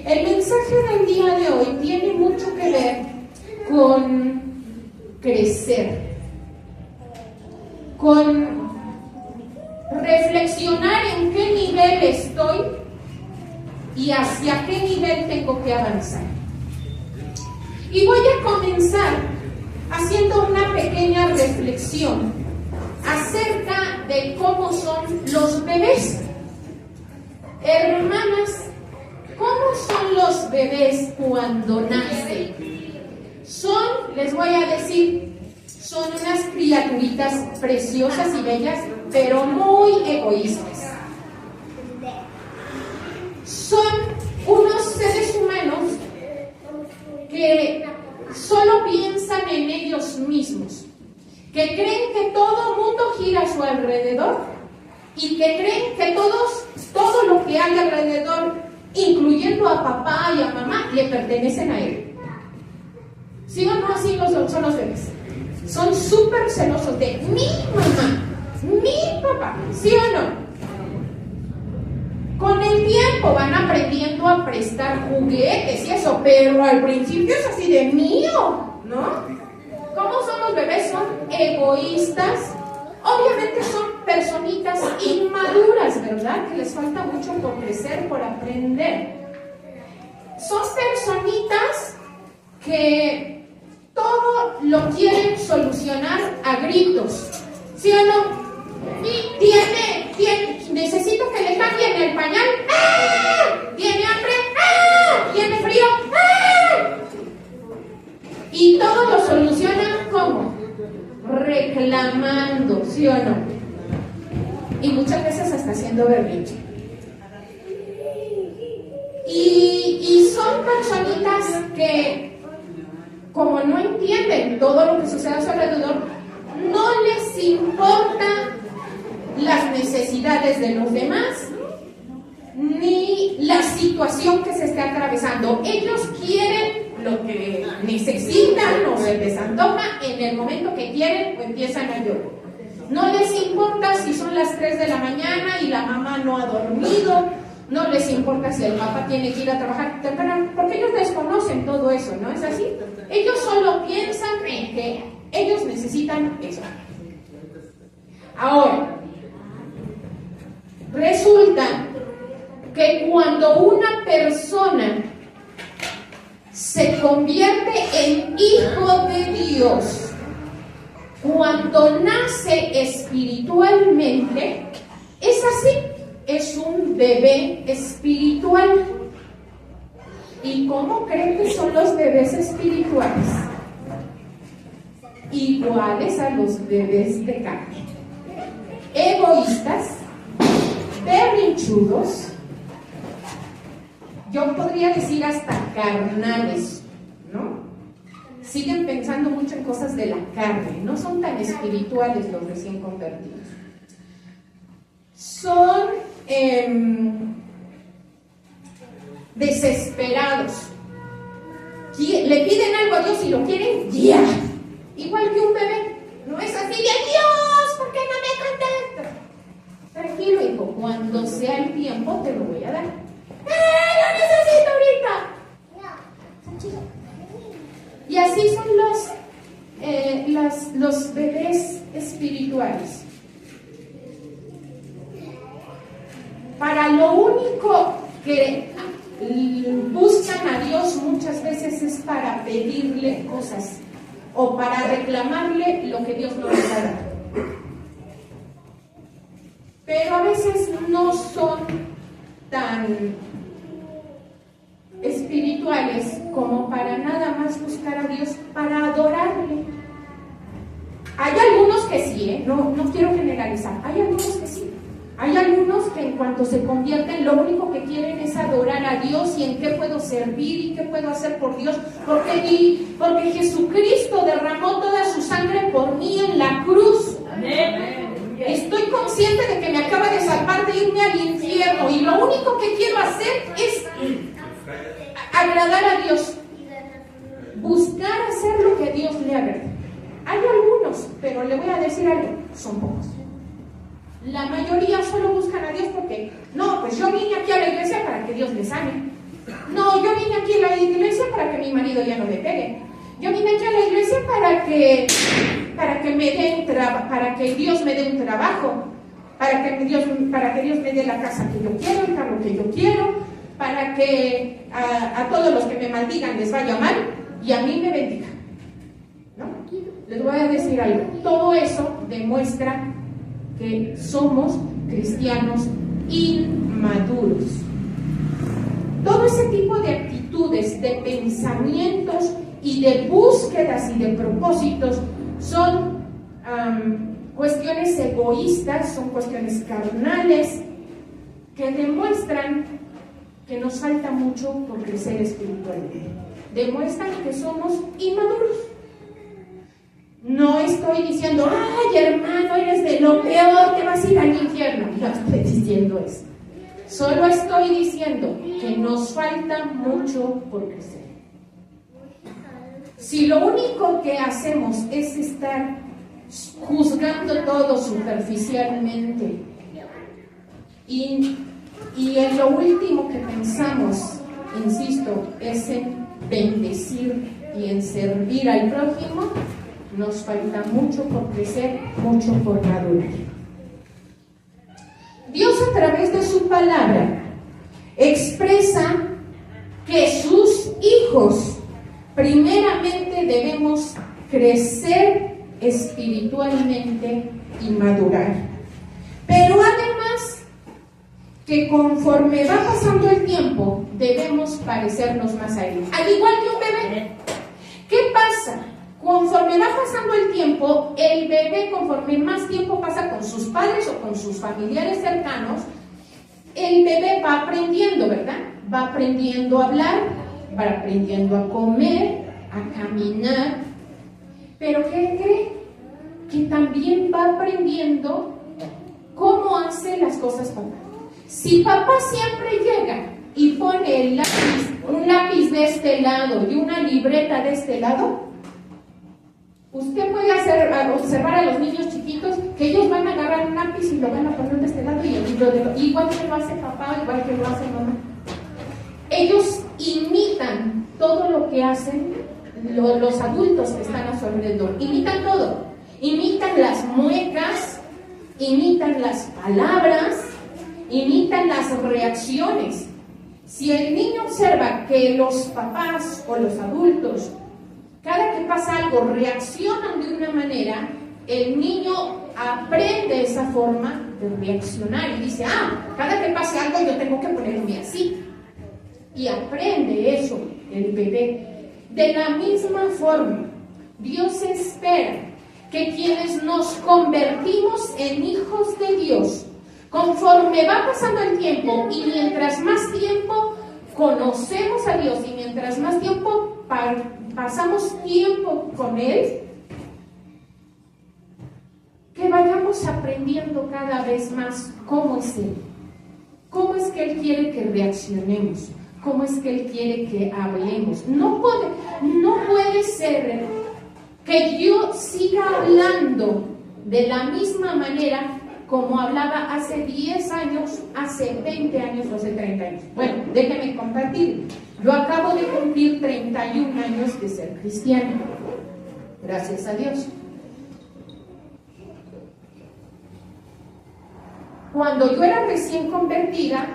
El mensaje del día de hoy tiene mucho que ver con crecer, con reflexionar en qué nivel estoy y hacia qué nivel tengo que avanzar. Y voy a comenzar haciendo una pequeña reflexión acerca de cómo son los bebés. Hermanas, ¿cómo son los bebés cuando nacen? Les voy a decir, son unas criaturitas preciosas y bellas, pero muy egoístas. Son unos seres humanos que solo piensan en ellos mismos, que creen que todo el mundo gira a su alrededor y que creen que todo lo que hay alrededor, incluyendo a papá y a mamá, le pertenecen a él. ¿Sí o no? Así son los bebés. Son súper celosos de mi mamá, mi papá. ¿Sí o no? Con el tiempo van aprendiendo a prestar juguetes y eso, pero al principio es así de mío, ¿no? ¿Cómo son los bebés? Son egoístas. Obviamente son personitas inmaduras, ¿verdad? Que les falta mucho por crecer, por aprender. Son personitas que todo lo quieren solucionar a gritos, ¿sí o no? Necesito que le cambien el pañal. ¡Ah! ¿Tiene hambre? ¡Ah! ¿Tiene frío? ¡Ah! Y todo lo solucionan ¿cómo? Reclamando, ¿sí o no? Y muchas veces hasta haciendo berrinche. Y son personitas que, como no entienden todo lo que sucede a su alrededor, no les importa las necesidades de los demás ni la situación que se esté atravesando. Ellos quieren lo que necesitan o se les antoja en el momento que quieren o empiezan a llorar. No les importa si son las 3 de la mañana y la mamá no ha dormido. No les importa si el papá tiene que ir a trabajar temprano, porque ellos desconocen todo eso, ¿no es así? Ellos solo piensan en que ellos necesitan eso. Ahora, resulta que cuando una persona se convierte en hijo de Dios, cuando nace espiritualmente, es así. Es un bebé espiritual. ¿Y cómo creen que son los bebés espirituales? Iguales a los bebés de carne. Egoístas, berrinchudos, yo podría decir hasta carnales, ¿no? Siguen pensando mucho en cosas de la carne, no son tan espirituales los recién convertidos. Son desesperados. Le piden algo a Dios y lo quieren ya. Igual que un bebé. No es así de Dios, ¿por qué no me contestas? Tranquilo, hijo, cuando sea el tiempo te lo voy a dar. ¡Lo necesito ahorita! Y así son los bebés espirituales. Para lo único que buscan a Dios muchas veces es para pedirle cosas o para reclamarle lo que Dios no les ha dado. Pero a veces no son tan espirituales como para nada más buscar a Dios para adorarle. Hay algunos que sí, no quiero generalizar, hay algunos que sí. Hay algunos que en cuanto se convierten, lo único que quieren es adorar a Dios y en qué puedo servir y qué puedo hacer por Dios, porque Jesucristo derramó toda su sangre por mí en la cruz. Estoy consciente de que me acaba de salvar de irme al infierno y lo único que quiero hacer es agradar a Dios, buscar hacer lo que a Dios le agrada. Hay algunos, pero le voy a decir algo, son pocos. La mayoría solo buscan a Dios porque, no, pues yo vine aquí a la iglesia para que Dios me sane. No, yo aquí a la iglesia para que mi marido ya no me pegue. Yo vine aquí a la iglesia para que Dios me dé un trabajo, para que Dios me dé la casa que yo quiero, el carro que yo quiero, para que a todos los que me maldigan les vaya mal y a mí me bendiga. ¿No? Les voy a decir algo. Todo eso demuestra que somos cristianos inmaduros. Todo ese tipo de actitudes, de pensamientos y de búsquedas y de propósitos son cuestiones egoístas, son cuestiones carnales que demuestran que nos falta mucho por crecer espiritualmente. Demuestran que somos inmaduros. No estoy diciendo, ay hermano, eres de lo peor, te vas a ir al infierno. No estoy diciendo eso. Solo estoy diciendo que nos falta mucho por crecer. Si lo único que hacemos es estar juzgando todo superficialmente y en lo último que pensamos, insisto, es en bendecir y en servir al prójimo, nos falta mucho por crecer, mucho por madurar. Dios a través de su palabra expresa que sus hijos primeramente debemos crecer espiritualmente y madurar. Pero además que conforme va pasando el tiempo debemos parecernos más a Él. Al igual que un bebé. ¿Qué pasa? Conforme va pasando el tiempo, el bebé, conforme más tiempo pasa con sus padres o con sus familiares cercanos, el bebé va aprendiendo, ¿verdad? Va aprendiendo a hablar, va aprendiendo a comer, a caminar. Pero ¿qué cree? Que también va aprendiendo cómo hace las cosas papá. Si papá siempre llega y pone un lápiz de este lado y una libreta de este lado, usted puede observar a los niños chiquitos que ellos van a agarrar un lápiz y lo van a poner de este lado y el libro igual que lo hace papá, igual que lo hace mamá. Ellos imitan todo lo que hacen los adultos que están a su alrededor. Imitan todo. Imitan las muecas, imitan las palabras, imitan las reacciones. Si el niño observa que los papás o los adultos, cada que pasa algo, reaccionan de una manera, el niño aprende esa forma de reaccionar y dice, cada que pase algo yo tengo que ponerme así. Y aprende eso el bebé. De la misma forma, Dios espera que quienes nos convertimos en hijos de Dios, conforme va pasando el tiempo y mientras más tiempo conocemos a Dios y mientras más tiempo pasamos tiempo con Él, que vayamos aprendiendo cada vez más cómo es Él, cómo es que Él quiere que reaccionemos, cómo es que Él quiere que hablemos. No puede ser que yo siga hablando de la misma manera como hablaba hace 10 años, hace 20 años o hace 30 años. Bueno, déjenme compartir. Yo acabo de cumplir 31 años de ser cristiana. Gracias a Dios. Cuando yo era recién convertida,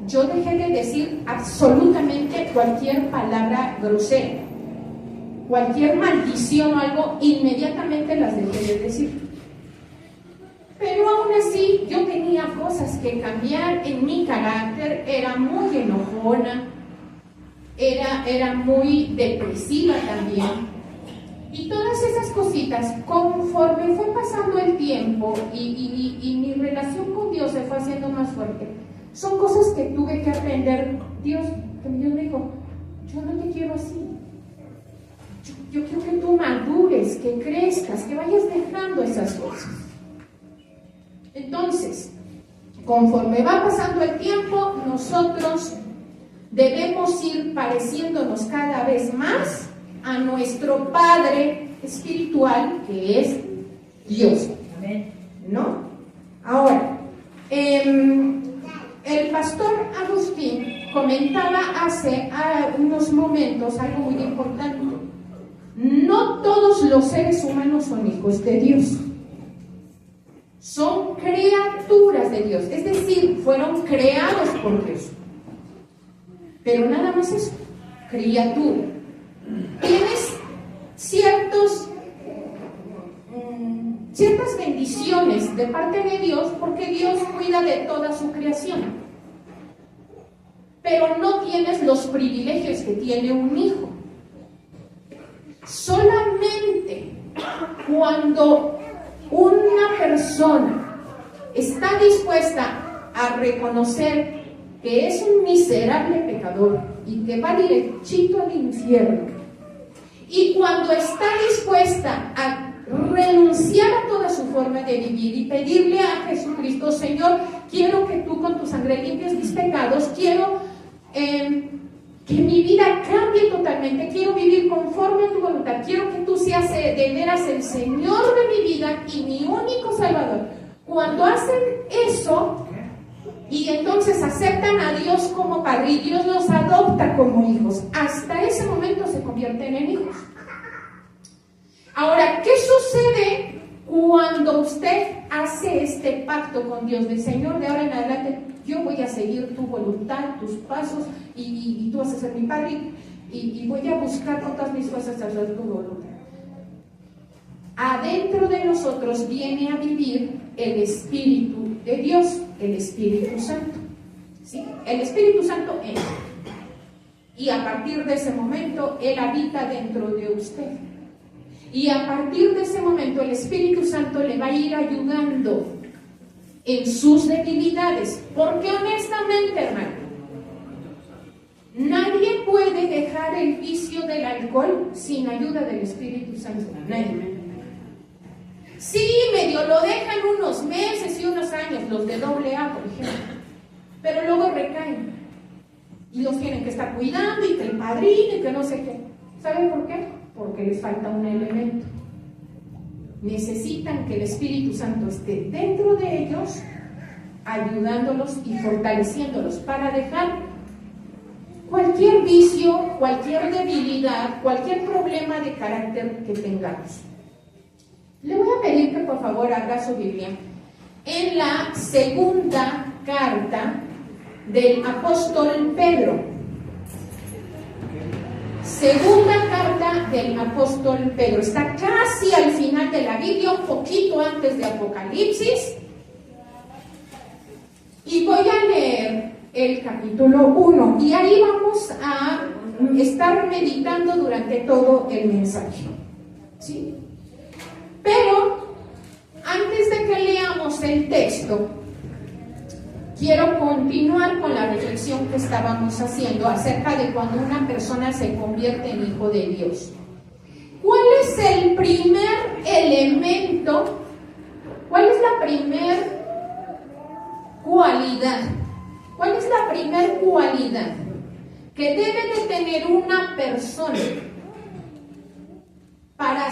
yo dejé de decir absolutamente cualquier palabra grosera, cualquier maldición o algo, inmediatamente las dejé de decir. Pero aún así, yo tenía cosas que cambiar en mi carácter. Era muy enojona, era muy depresiva también. Y todas esas cositas, conforme fue pasando el tiempo y mi relación con Dios se fue haciendo más fuerte, son cosas que tuve que aprender. Dios me dijo, yo no te quiero así. Yo quiero que tú madures, que crezcas, que vayas dejando esas cosas. Entonces, conforme va pasando el tiempo, nosotros debemos ir pareciéndonos cada vez más a nuestro Padre espiritual, que es Dios. ¿No? Ahora, el pastor Agustín comentó comentaba hace unos momentos algo muy importante. No todos los seres humanos son hijos de Dios. Son criaturas de Dios, es decir, fueron creados por Dios. Pero nada más eso, criatura. Tienes ciertas bendiciones de parte de Dios porque Dios cuida de toda su creación. Pero no tienes los privilegios que tiene un hijo. Solamente cuando una persona está dispuesta a reconocer que es un miserable pecador y que va derechito al infierno, y cuando está dispuesta a renunciar a toda su forma de vivir y pedirle a Jesucristo: Señor, quiero que tú con tu sangre limpies mis pecados, quiero que mi vida cambie totalmente, quiero vivir conforme a tu voluntad, quiero que tú seas de veras el Señor de mi vida y mi único Salvador. Cuando hacen eso y entonces aceptan a Dios como Padre y Dios los adopta como hijos, hasta ese momento se convierten en hijos. Ahora, ¿qué sucede cuando usted hace este pacto con Dios de: Señor, de ahora en adelante yo voy a seguir tu voluntad, tus pasos, y tú vas a ser mi Padre, y voy a buscar con todas mis fuerzas hacer tu voluntad? Adentro de nosotros viene a vivir el Espíritu de Dios, el Espíritu Santo, ¿sí? El Espíritu Santo entra, y a partir de ese momento Él habita dentro de usted. Y a partir de ese momento el Espíritu Santo le va a ir ayudando en sus debilidades. Porque honestamente, hermano, nadie puede dejar el vicio del alcohol sin ayuda del Espíritu Santo. Nadie. Sí, medio lo dejan unos meses y unos años, los de AA, por ejemplo, pero luego recaen y los tienen que estar cuidando, y que el padrino y que no sé qué. ¿Saben por qué? Porque les falta un elemento. Necesitan que el Espíritu Santo esté dentro de ellos, ayudándolos y fortaleciéndolos para dejar cualquier vicio, cualquier debilidad, cualquier problema de carácter que tengamos. Le voy a pedir que por favor abra su Biblia en la segunda carta del apóstol Pedro. Segunda carta del apóstol Pedro. Está casi al final de la Biblia, un poquito antes de Apocalipsis. Y voy a leer el capítulo 1. Y ahí vamos a estar meditando durante todo el mensaje, ¿sí? Pero antes de que leamos el texto, quiero continuar con la reflexión que estábamos haciendo acerca de cuando una persona se convierte en hijo de Dios. ¿Cuál es el primer elemento? ¿Cuál es la primer cualidad? ¿Cuál es la primer cualidad que debe de tener una persona para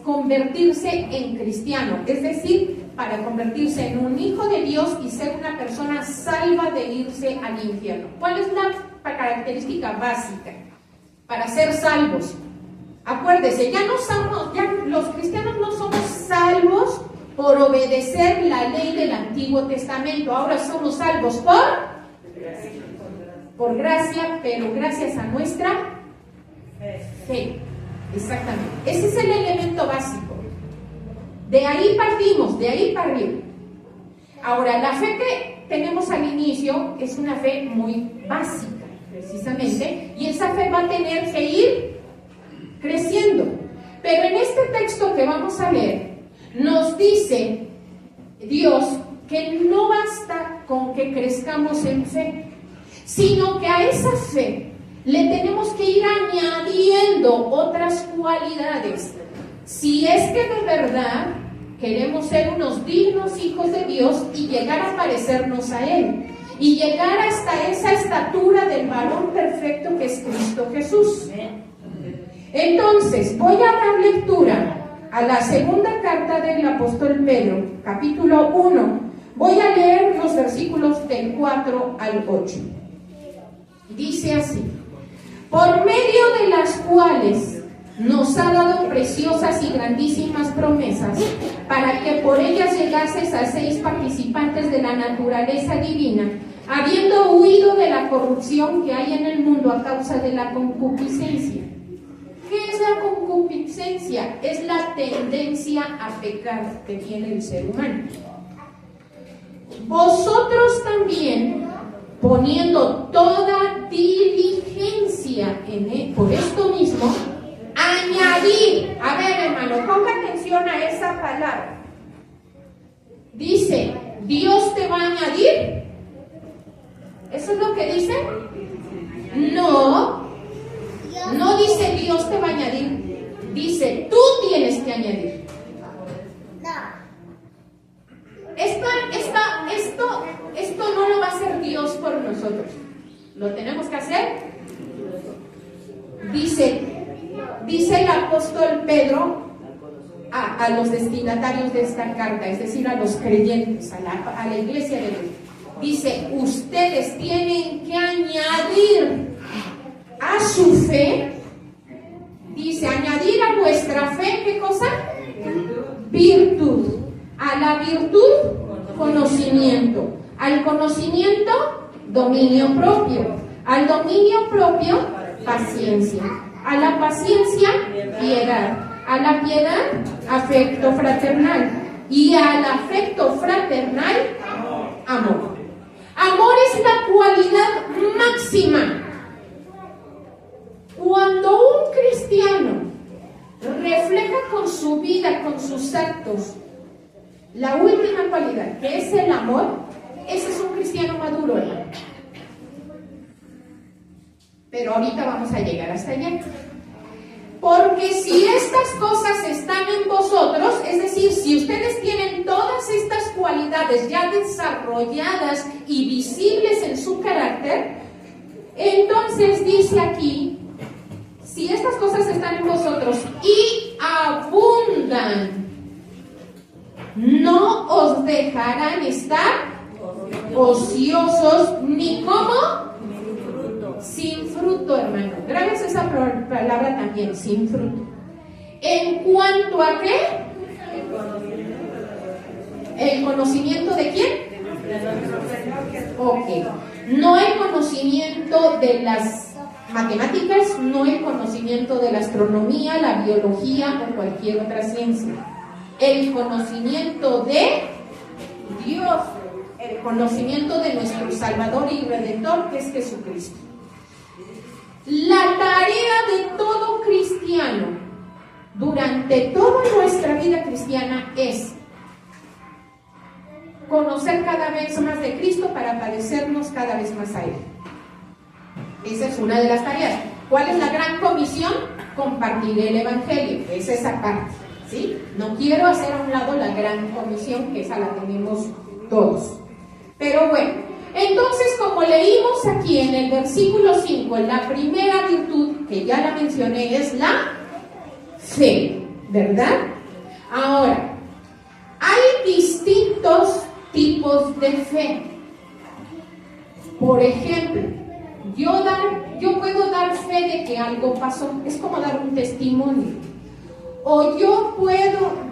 convertirse en cristiano? Es decir, para convertirse en un hijo de Dios y ser una persona salva de irse al infierno. ¿Cuál es la característica básica para ser salvos? Acuérdese, ya los cristianos no somos salvos por obedecer la ley del Antiguo Testamento. Ahora somos salvos por gracia, pero gracias a nuestra fe. Exactamente. Ese es el elemento básico. De ahí partimos, de ahí para arriba. Ahora, la fe que tenemos al inicio es una fe muy básica, precisamente, y esa fe va a tener que ir creciendo. Pero en este texto que vamos a leer, nos dice Dios que no basta con que crezcamos en fe, sino que a esa fe le tenemos que ir añadiendo otras cualidades. Si es que de verdad queremos ser unos dignos hijos de Dios y llegar a parecernos a Él, y llegar hasta esa estatura del varón perfecto que es Cristo Jesús. Entonces, voy a dar lectura a la segunda carta del apóstol Pedro, capítulo 1. Voy a leer los versículos del 4 al 8. Dice así: por medio de las cuales nos ha dado preciosas y grandísimas promesas, para que por ellas llegases a seis participantes de la naturaleza divina, habiendo huido de la corrupción que hay en el mundo a causa de la concupiscencia. ¿Qué es la concupiscencia? Es la tendencia a pecar que tiene el ser humano. Vosotros también, poniendo toda diligencia por esto mismo, añadir. A ver, hermano, ponga atención a esa palabra. Dice, ¿Dios te va a añadir? ¿Eso es lo que dice? No dice Dios te va a añadir. Dice, tú tienes que añadir. Esto no lo va a hacer Dios por nosotros. ¿Lo tenemos que hacer? Dice el apóstol Pedro a los destinatarios de esta carta, es decir, a los creyentes, a la iglesia de Dios. Dice, ustedes tienen que añadir a su fe, dice, añadir a vuestra fe, ¿qué cosa? Virtud. A la virtud, conocimiento. Al conocimiento, dominio propio. Al dominio propio, paciencia. A la paciencia, piedad. A la piedad, afecto fraternal. Y al afecto fraternal, amor. Amor es la cualidad máxima. Cuando un cristiano refleja con su vida, con sus actos, la última cualidad, que es el amor, ese es un cristiano maduro, hermano. Pero ahorita vamos a llegar hasta allá. Porque si estas cosas están en vosotros, es decir, si ustedes tienen todas estas cualidades ya desarrolladas y visibles en su carácter, entonces dice aquí, si estas cosas están en vosotros y abundan, no os dejarán estar ociosos ni como sin fruto, hermano. Grábense esa palabra también, sin fruto. ¿En cuanto a qué? ¿El conocimiento de quién? Ok. No el conocimiento de las matemáticas, no el conocimiento de la astronomía, la biología o cualquier otra ciencia. El conocimiento de Dios, el conocimiento de nuestro Salvador y Redentor, que es Jesucristo. La tarea de todo cristiano durante toda nuestra vida cristiana es conocer cada vez más de Cristo para parecernos cada vez más a Él. Esa es una de las tareas. ¿Cuál es la gran comisión? Compartir el Evangelio. Es esa parte, ¿sí? No quiero hacer a un lado la gran comisión, que esa la tenemos todos. Pero bueno, entonces, como leímos aquí en el versículo 5, la primera virtud, que ya la mencioné, es la fe, ¿verdad? Ahora, hay distintos tipos de fe. Por ejemplo, yo puedo dar fe de que algo pasó, es como dar un testimonio. O yo puedo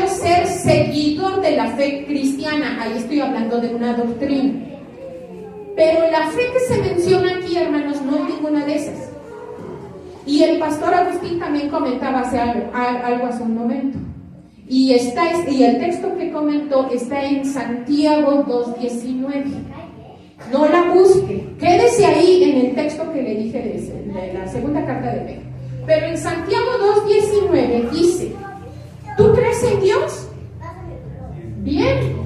ser seguidor de la fe cristiana, ahí estoy hablando de una doctrina. Pero la fe que se menciona aquí, hermanos, no es ninguna de esas. Y el pastor Agustín también comentaba algo hace un momento. Y el texto que comentó está en Santiago 2:19. No la busque, quédese ahí en el texto que le dije de la segunda carta de Pedro. Pero en Santiago 2:19 dice, ¿tú crees en Dios? Bien,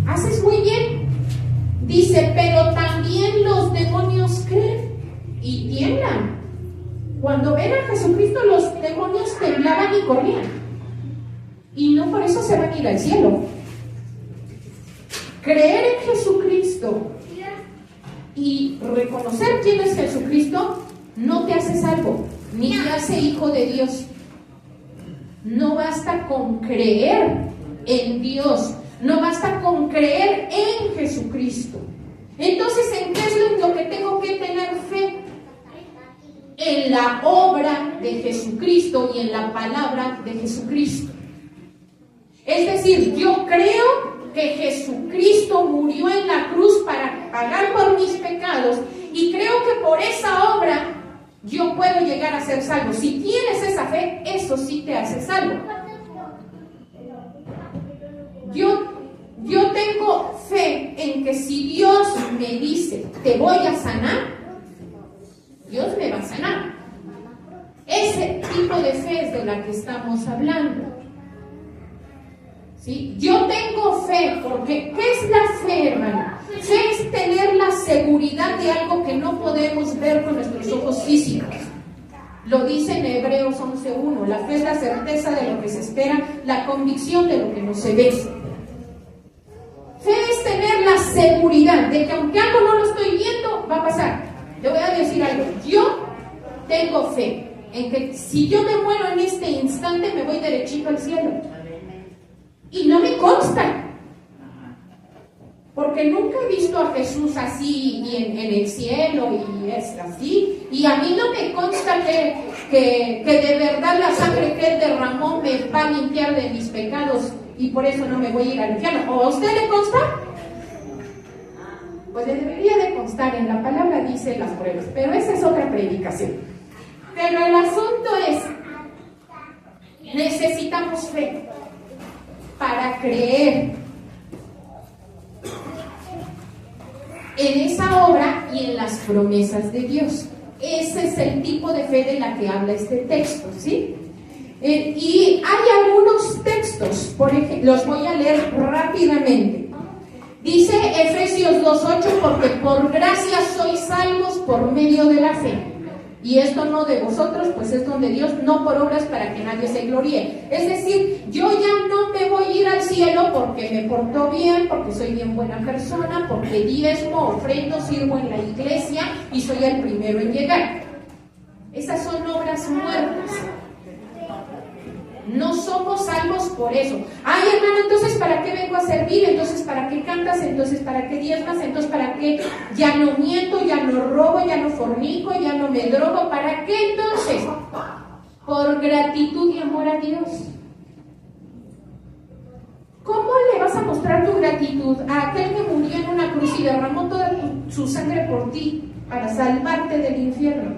haces muy bien. Dice, pero también los demonios creen y tiemblan. Cuando ven a Jesucristo, los demonios temblaban y corrían. Y no por eso se van a ir al cielo. Creer en Jesucristo y reconocer quién es Jesucristo no te hace salvo, ni te hace hijo de Dios. No basta con creer en Dios, no basta con creer en Jesucristo. Entonces, ¿en qué es lo que tengo que tener fe? En la obra de Jesucristo y en la palabra de Jesucristo. Es decir, yo creo que Jesucristo murió en la cruz para pagar por mis pecados y creo que por esa obra yo puedo llegar a ser salvo. Si tienes esa fe, eso sí te hace salvo. Yo tengo fe en que si Dios me dice, te voy a sanar, Dios me va a sanar. Ese tipo de fe es de la que estamos hablando. ¿Sí? Yo tengo fe, porque ¿qué es la fe, hermano? Fe es tener la seguridad de algo que no podemos ver con nuestros ojos físicos. Lo dice en Hebreos 11:1, la fe es la certeza de lo que se espera, la convicción de lo que no se ve. Fe es tener la seguridad de que aunque algo no lo estoy viendo, va a pasar. Le voy a decir algo, yo tengo fe en que si yo me muero en este instante, me voy derechito al cielo. Y no me consta, porque nunca he visto a Jesús así y en el cielo y es así, y a mí no me consta que de verdad la sangre que Él derramó me va a limpiar de mis pecados y por eso no me voy a ir al infierno. ¿O a usted le consta? Pues le debería de constar, en la palabra dice las pruebas, pero esa es otra predicación. Pero el asunto es, necesitamos fe para creer en esa obra y en las promesas de Dios. Ese es el tipo de fe de la que habla este texto, ¿sí? Y hay algunos textos, por ejemplo, los voy a leer rápidamente. Dice Efesios 2:8, porque por gracia sois salvos por medio de la fe. Y esto no de vosotros, pues es don de Dios, no por obras para que nadie se gloríe. Es decir, yo ya no me voy a ir al cielo porque me porto bien, porque soy bien buena persona, porque diezmo, ofrendo, sirvo en la iglesia y soy el primero en llegar. Esas son obras muertas. No somos salvos por eso. Ay, hermano, entonces ¿para qué vengo a servir? Entonces ¿para qué cantas? Entonces ¿para qué diezmas? Entonces ¿para qué ya no miento, ya no robo, ya no fornico, ya no me drogo? ¿Para qué entonces? Por gratitud y amor a Dios. ¿Cómo le vas a mostrar tu gratitud a aquel que murió en una cruz y derramó toda su sangre por ti para salvarte del infierno?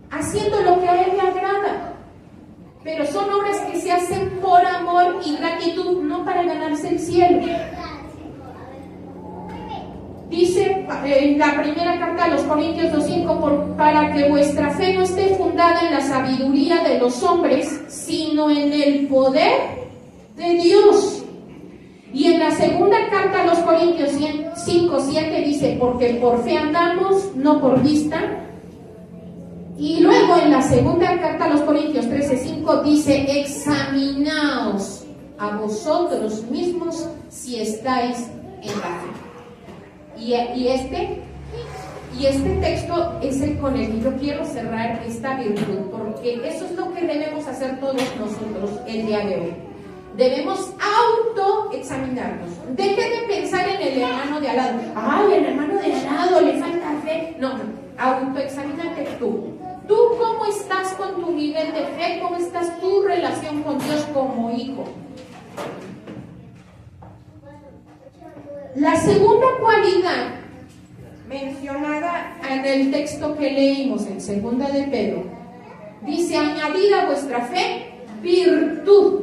Haciendo lo que a Él le agrada. Pero son obras que se hacen por amor y gratitud, no para ganarse el cielo. Dice en la primera carta a los Corintios 2:5, para que vuestra fe no esté fundada en la sabiduría de los hombres, sino en el poder de Dios. Y en la segunda carta a los Corintios 5:7 dice, porque por fe andamos, no por vista. Y luego en la segunda carta a los Corintios 13:5 dice, examinaos a vosotros mismos si estáis en la fe. Y este texto es el con el que yo quiero cerrar esta virtud, porque eso es lo que debemos hacer todos nosotros el día de hoy. Debemos autoexaminarnos. Deje de pensar en el hermano de al lado. Ay, el hermano de al lado le falta fe. No, autoexamínate tú. ¿Tú cómo estás con tu nivel de fe? ¿Cómo estás tu relación con Dios como hijo? La segunda cualidad mencionada en el texto que leímos en segunda de Pedro dice, añadid a vuestra fe virtud.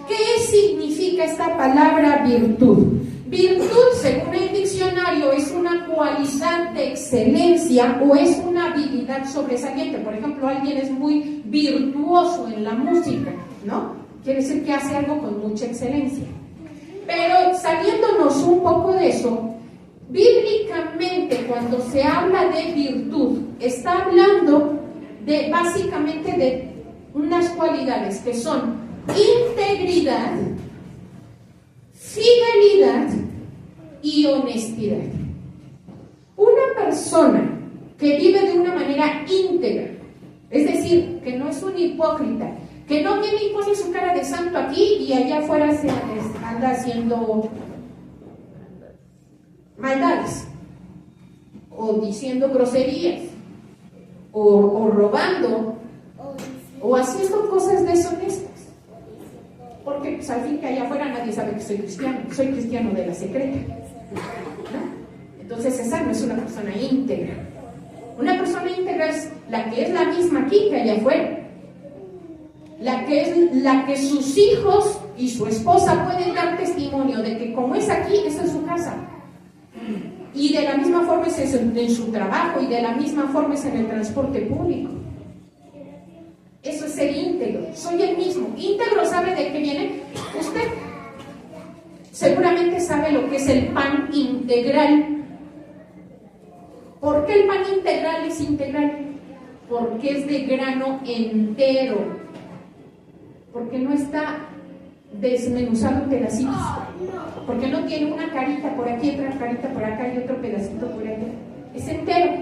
¿Qué significa esta palabra virtud? Virtud, según el diccionario, es una cualidad de excelencia o es una habilidad sobresaliente. Por ejemplo, alguien es muy virtuoso en la música, ¿no? Quiere decir que hace algo con mucha excelencia. Pero saliéndonos un poco de eso, bíblicamente cuando se habla de virtud, está hablando de básicamente de unas cualidades que son integridad, fidelidad y honestidad. Una persona que vive de una manera íntegra, es decir, que no es un hipócrita, que no viene y pone su cara de santo aquí y allá afuera se anda haciendo maldades, o diciendo groserías, o robando, o haciendo cosas deshonestas. Porque pues, al fin que allá afuera nadie sabe que soy cristiano de la secreta, ¿no? Entonces esa no es una persona íntegra. Una persona íntegra es la que es la misma aquí que allá afuera, la que sus hijos y su esposa pueden dar testimonio de que como es aquí, es en su casa. Y de la misma forma es en su trabajo, y de la misma forma es en el transporte público. Eso es ser íntegro. Soy el mismo. Íntegro, ¿sabe de qué viene? Usted seguramente sabe lo que es el pan integral. ¿Por qué el pan integral es integral? Porque es de grano entero. Porque no está desmenuzado en pedacitos. Porque no tiene una carita por aquí, otra carita por acá y otro pedacito por allá. Es entero.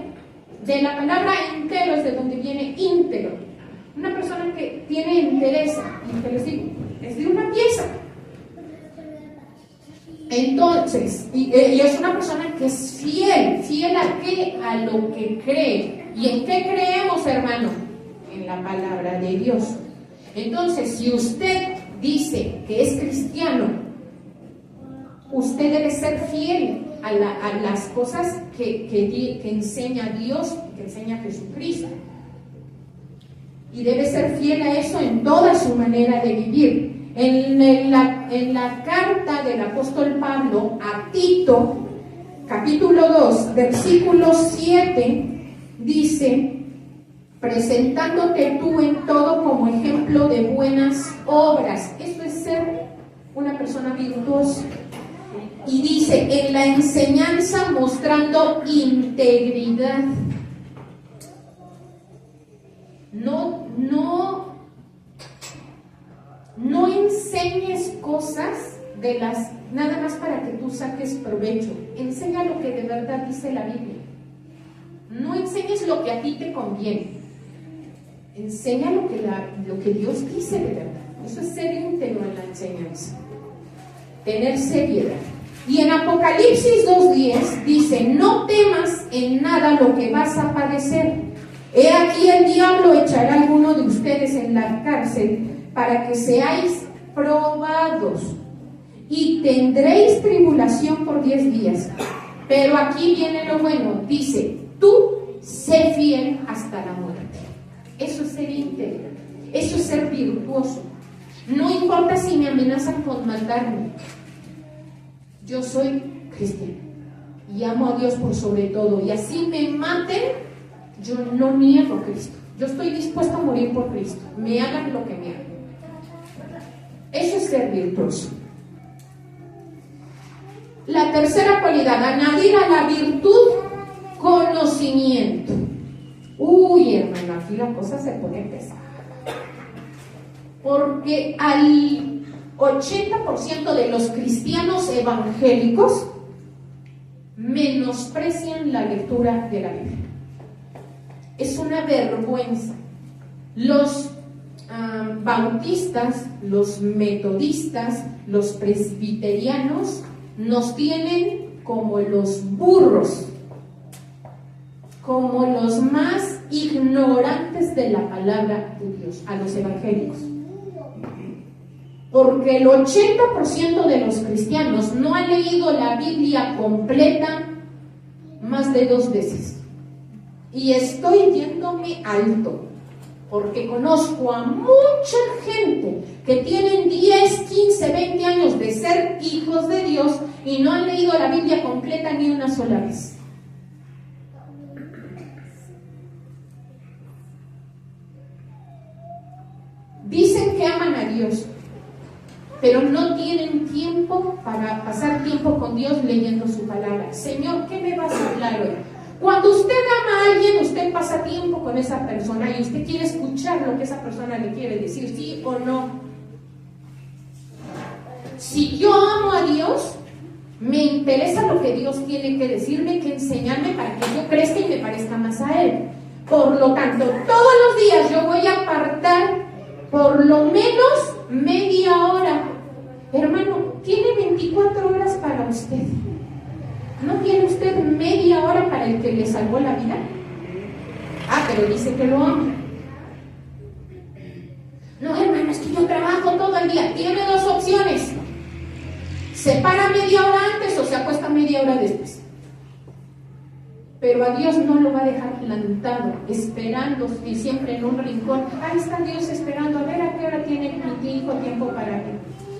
De la palabra entero es de donde viene íntegro. Una persona que tiene entereza, y te les digo, es de una pieza. Entonces, y es una persona que es fiel a qué, a lo que cree. ¿Y en qué creemos, hermano? En la palabra de Dios. Entonces, si usted dice que es cristiano, usted debe ser fiel a las cosas que enseña Dios, que enseña Jesucristo. Y debe ser fiel a eso en toda su manera de vivir. En la carta del apóstol Pablo a Tito, capítulo 2, versículo 7, dice: presentándote tú en todo como ejemplo de buenas obras. Eso es ser una persona virtuosa. Y dice, en la enseñanza mostrando integridad. No enseñes cosas nada más para que tú saques provecho. Enseña lo que de verdad dice la Biblia. No enseñes lo que a ti te conviene. Enseña lo que Dios dice de verdad. Eso es ser íntegro en la enseñanza. Tener seriedad. Y en Apocalipsis 2:10 dice: no temas en nada lo que vas a padecer. He aquí el diablo echará a alguno de ustedes en la cárcel para que seáis probados, y tendréis tribulación por 10 días. Pero aquí viene lo bueno, dice: tú sé fiel hasta la muerte. Eso es ser íntegro, eso es ser virtuoso. No importa si me amenazan con matarme, yo soy cristiano y amo a Dios por sobre todo, y así me maten, yo no niego a Cristo. Yo estoy dispuesto a morir por Cristo, me hagan lo que me hagan. Eso es ser virtuoso. La tercera cualidad, añadir a la virtud conocimiento. Uy, hermano, aquí la cosa se pone pesada. Porque al 80% de los cristianos evangélicos menosprecian la lectura de la Biblia. Es una vergüenza. Los bautistas, los metodistas, los presbiterianos nos tienen como los burros, como los más ignorantes de la palabra de Dios, a los evangélicos. Porque el 80% de los cristianos no han leído la Biblia completa más de 2 veces. Y estoy yéndome alto, porque conozco a mucha gente que tienen 10, 15, 20 años de ser hijos de Dios y no han leído la Biblia completa ni una sola vez. Dicen que aman a Dios, pero no tienen tiempo para pasar tiempo con Dios leyendo su palabra. Señor, ¿qué me vas a hablar hoy? Cuando usted ama a alguien, usted pasa tiempo con esa persona y usted quiere escuchar lo que esa persona le quiere decir, sí o no. Si yo amo a Dios, me interesa lo que Dios tiene que decirme, que enseñarme para que yo crezca y me parezca más a Él. Por lo tanto, todos los días yo voy a apartar por lo menos media hora. Hermano, tiene 24 horas para usted. ¿No tiene usted media hora para el que le salvó la vida? Ah, pero dice que lo ama. No, hermano, es que yo trabajo todo el día. Tiene dos opciones. Se para media hora antes o se acuesta media hora después. Pero a Dios no lo va a dejar plantado, esperando y siempre en un rincón. Ahí está Dios esperando, a ver a qué hora tiene mi hijo tiempo para mí.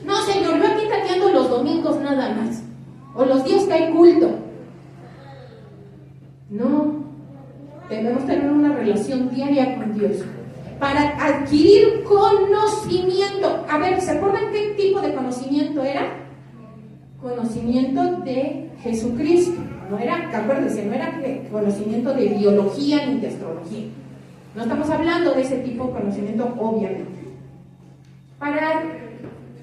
No, Señor, yo aquí tateando los domingos nada más. O los días que hay culto. No, debemos tener una relación diaria con Dios para adquirir conocimiento. A ver, ¿se acuerdan qué tipo de conocimiento era? Conocimiento de Jesucristo. No era, acuérdense, no era conocimiento de biología ni de astrología. No estamos hablando de ese tipo de conocimiento, obviamente. Para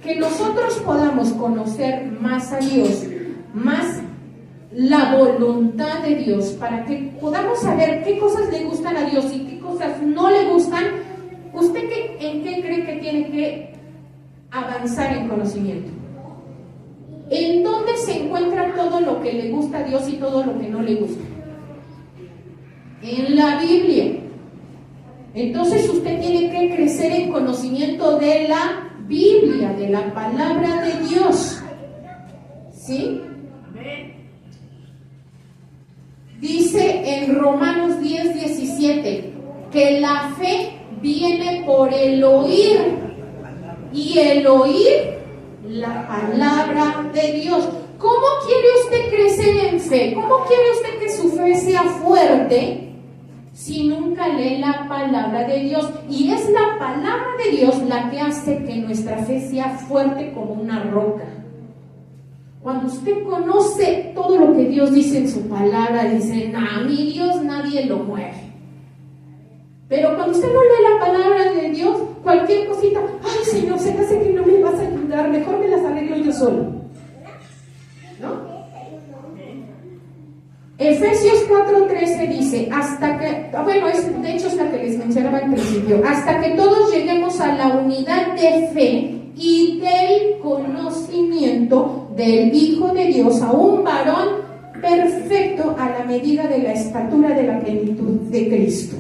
que nosotros podamos conocer más a Dios, más la voluntad de Dios, para que podamos saber qué cosas le gustan a Dios y qué cosas no le gustan, ¿usted en qué cree que tiene que avanzar en conocimiento? ¿En dónde se encuentra todo lo que le gusta a Dios y todo lo que no le gusta? En la Biblia. Entonces usted tiene que crecer en conocimiento de la Biblia, de la palabra de Dios. ¿Sí? Dice en Romanos 10:17 que la fe viene por el oír y el oír la palabra de Dios. ¿Cómo quiere usted crecer en fe? ¿Cómo quiere usted que su fe sea fuerte si nunca lee la palabra de Dios? Y es la palabra de Dios la que hace que nuestra fe sea fuerte como una roca. Cuando usted conoce todo lo que Dios dice en su palabra, dice, a mi Dios nadie lo mueve. Pero cuando usted no lee la palabra de Dios, cualquier cosita, ay Señor, se me hace que no me vas a ayudar, mejor me las arreglo yo solo. ¿No? Efesios 4:13 dice, hasta que, bueno, de hecho es la que les mencionaba al principio, hasta que todos lleguemos a la unidad de fe y del conocimiento del Hijo de Dios, a un varón perfecto a la medida de la estatura de la plenitud de Cristo.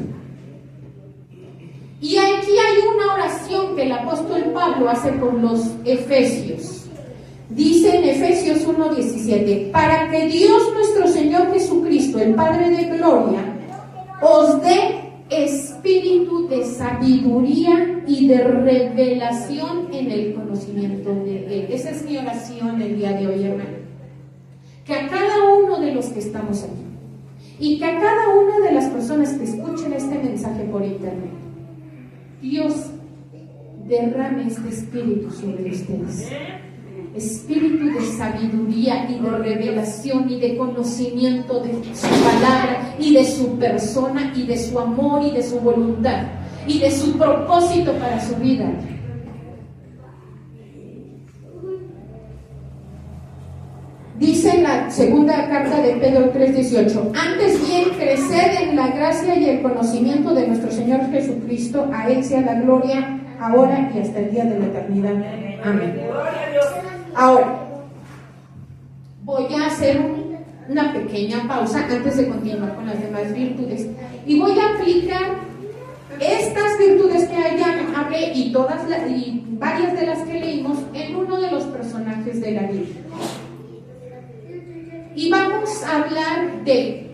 Y aquí hay una oración que el apóstol Pablo hace por los efesios. Dice en Efesios 1:17, para que Dios nuestro Señor Jesucristo, el Padre de gloria, os dé espíritu de sabiduría y de revelación en el conocimiento de Él. Esa es mi oración el día de hoy, hermano. Que a cada uno de los que estamos aquí y que a cada una de las personas que escuchen este mensaje por internet, Dios derrame este espíritu sobre ustedes. Espíritu de sabiduría y de revelación y de conocimiento de su palabra y de su persona y de su amor y de su voluntad y de su propósito para su vida. Dice en la segunda carta de Pedro 3:18, antes bien creced en la gracia y el conocimiento de nuestro Señor Jesucristo, a Él sea la gloria ahora y hasta el día de la eternidad. Amén. Ahora, voy a hacer una pequeña pausa antes de continuar con las demás virtudes y voy a aplicar estas virtudes que ya hablé y varias de las que leímos en uno de los personajes de la Biblia. Y vamos a hablar de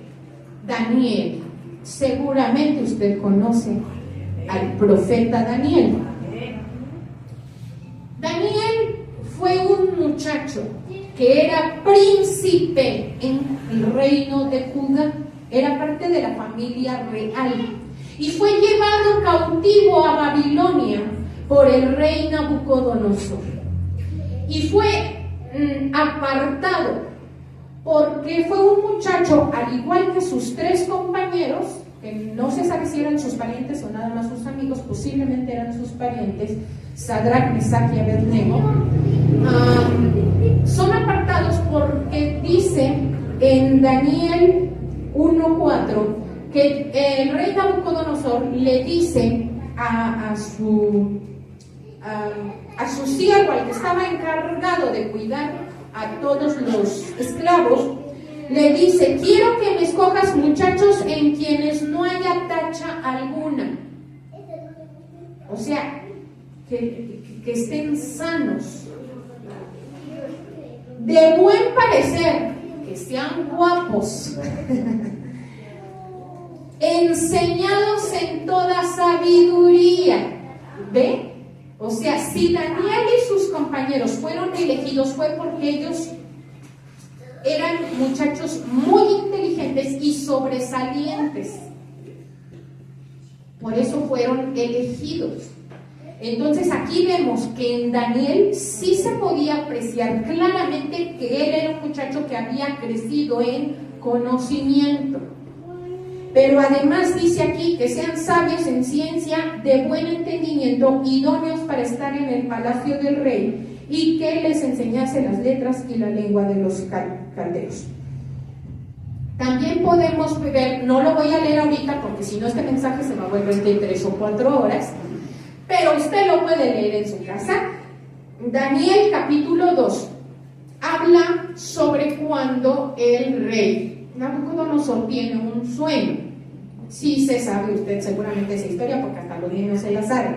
Daniel. Seguramente usted conoce al profeta Daniel. Daniel fue un muchacho que era príncipe en el reino de Judá, era parte de la familia real y fue llevado cautivo a Babilonia por el rey Nabucodonosor y fue apartado porque fue un muchacho, al igual que sus tres compañeros, que no se sabe si eran sus parientes o nada más sus amigos, posiblemente eran sus parientes, Sadrach, Mesach y Abednego, son apartados porque dice en Daniel 1:4 que el rey Nabucodonosor le dice a su siervo, al que estaba encargado de cuidar a todos los esclavos, le dice: quiero que me escojas muchachos en quienes no haya tacha alguna. O sea, que estén sanos, de buen parecer, que sean guapos, enseñados en toda sabiduría. ¿Ve? O sea, si Daniel y sus compañeros fueron elegidos fue porque ellos eran muchachos muy inteligentes y sobresalientes. Por eso fueron elegidos. Entonces aquí vemos que en Daniel sí se podía apreciar claramente que él era un muchacho que había crecido en conocimiento. Pero además dice aquí que sean sabios en ciencia, de buen entendimiento, idóneos para estar en el palacio del rey, y que les enseñase las letras y la lengua de los caldeos. También podemos ver, no lo voy a leer ahorita porque si no este mensaje se va a volver de 3 o 4 horas, pero usted lo puede leer en su casa. Daniel capítulo 2 habla sobre cuando el rey Nabucodonosor tiene un sueño. Sí se sabe usted seguramente esa historia porque hasta los niños se la saben.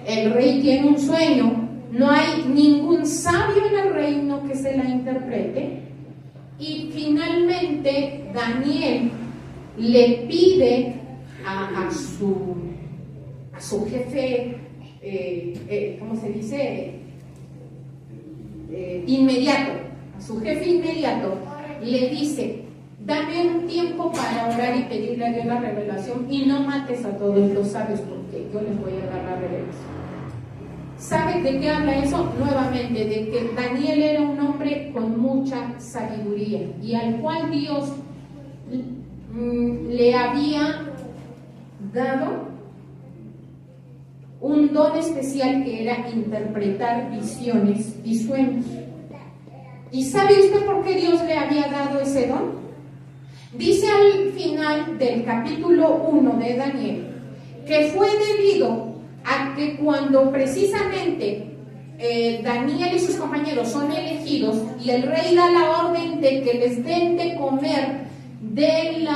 El rey tiene un sueño, no hay ningún sabio en el reino que se la interprete, y finalmente Daniel le pide a su jefe, ¿cómo se dice? Inmediato, a su jefe inmediato, le dice: dame un tiempo para orar y pedirle a Dios la revelación, y no mates a todos los sabios porque yo les voy a dar la revelación. ¿Sabe de qué habla eso? Nuevamente, de que Daniel era un hombre con mucha sabiduría y al cual Dios le había dado un don especial que era interpretar visiones y sueños. ¿Y sabe usted por qué Dios le había dado ese don? Dice al final del capítulo 1 de Daniel que fue debido a que cuando precisamente Daniel y sus compañeros son elegidos y el rey da la orden de que les den de comer de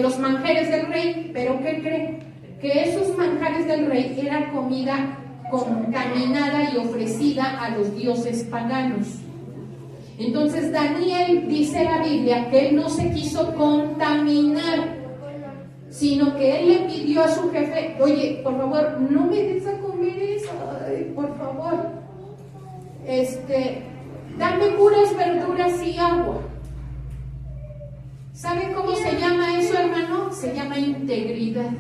los manjares del rey, pero ¿qué cree? Que esos manjares del rey era comida contaminada y ofrecida a los dioses paganos. Entonces Daniel, dice la Biblia, que él no se quiso contaminar, sino que él le pidió a su jefe: oye, por favor, no me des a comer eso, por favor, dame puras verduras y agua. ¿Saben cómo se llama eso, hermano? Se llama integridad.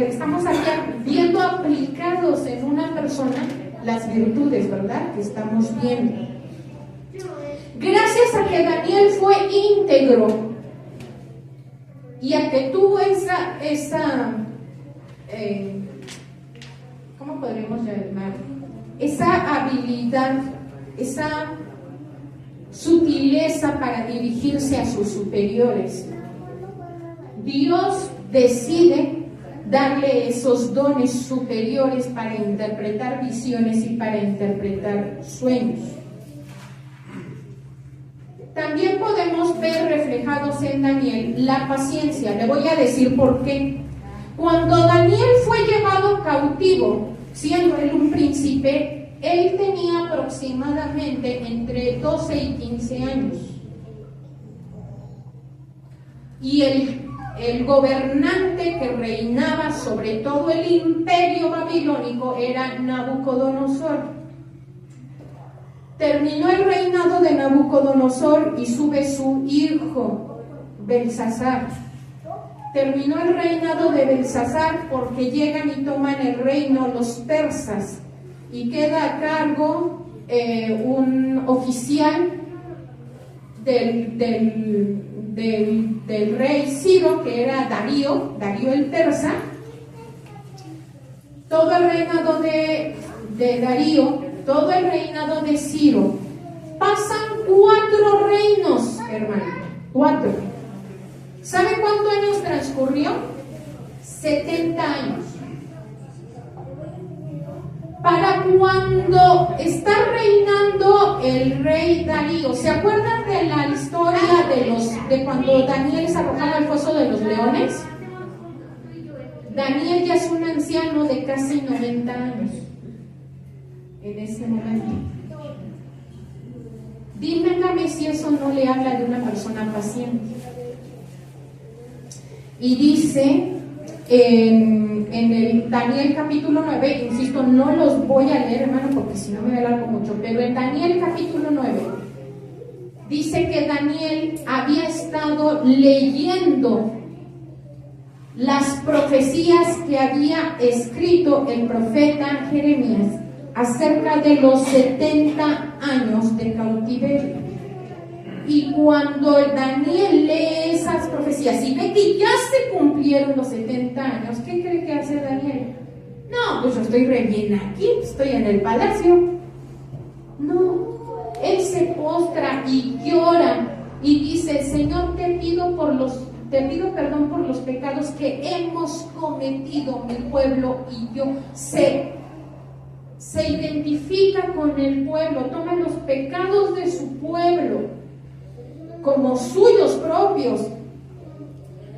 Estamos aquí viendo aplicados en una persona las virtudes, ¿verdad? Que estamos viendo. Gracias a que Daniel fue íntegro y a que tuvo ¿cómo podremos llamar? Esa habilidad, esa sutileza para dirigirse a sus superiores, Dios decide darle esos dones superiores para interpretar visiones y para interpretar sueños. También podemos ver reflejados en Daniel la paciencia. Le voy a decir por qué. Cuando Daniel fue llevado cautivo, siendo él un príncipe, él tenía aproximadamente entre 12 y 15 años. Y el gobernante que reinaba sobre todo el imperio babilónico era Nabucodonosor. Terminó el reinado de Nabucodonosor y sube su hijo Belsasar. Terminó el reinado de Belsasar porque llegan y toman el reino los persas y queda a cargo un oficial del rey Ciro, que era Darío el persa. Todo el reinado de Darío, todo el reinado de Ciro, pasan 4 reinos, hermano, 4. ¿Sabe cuántos años transcurrió? 70 años. para cuando está reinando el rey Darío. ¿Se acuerdan de la historia de cuando Daniel es arrojado al foso de los leones? Daniel ya es un anciano de casi 90 años en ese momento. Díganme si eso no le habla de una persona paciente. Y dice en el Daniel capítulo 9, insisto, no los voy a leer, hermano, porque si no me alargo mucho, pero en Daniel capítulo 9 dice que Daniel había estado leyendo las profecías que había escrito el profeta Jeremías acerca de los 70 años de cautiverio. Y cuando Daniel lee esas profecías y ve que ya se cumplieron los 70 años, ¿qué cree que hace Daniel? No, pues yo estoy re bien aquí, estoy en el palacio. No, él se postra y llora y dice: Señor, te pido perdón por los pecados que hemos cometido mi pueblo y yo. Se identifica con el pueblo, toma los pecados de su pueblo como suyos propios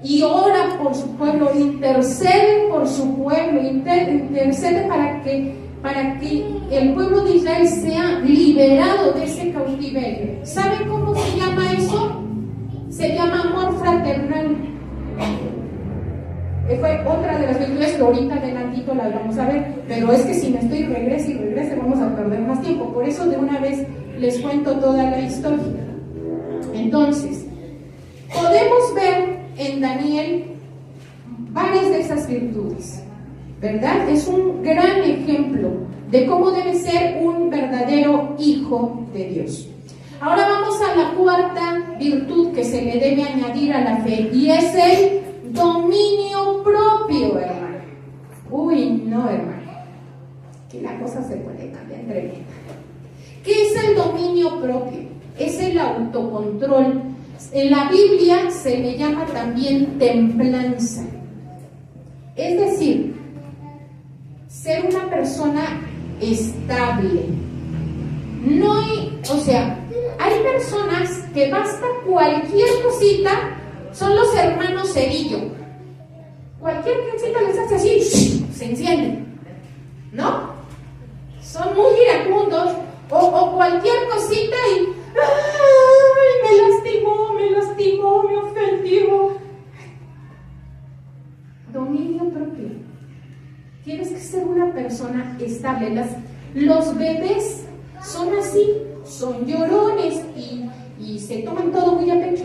y ora por su pueblo, intercede por su pueblo, intercede para que el pueblo de Israel sea liberado de ese cautiverio. ¿Sabe cómo se llama eso? Se llama amor fraternal. Fue otra de las virtudes que ahorita adelantito las vamos a ver, pero es que si me estoy regrese, vamos a perder más tiempo. Por eso de una vez les cuento toda la historia. Entonces, podemos ver en Daniel varias de esas virtudes, ¿verdad? Es un gran ejemplo de cómo debe ser un verdadero hijo de Dios. Ahora vamos a la cuarta virtud que se le debe añadir a la fe, y es el dominio propio, hermano. Uy, no, hermano, que la cosa se puede cambiar tremenda. ¿Qué es el dominio propio? Es el autocontrol. En la Biblia se le llama también templanza. Es decir, ser una persona estable. No hay, hay personas que basta cualquier cosita, son los hermanos Cerillo. Cualquier cosita les hace así, se encienden, ¿no? Son muy iracundos, o cualquier cosita y ¡ay, me lastimó, me ofendió! Dominio propio. Tienes que ser una persona estable. Los bebés son así, son llorones y se toman todo muy a pecho.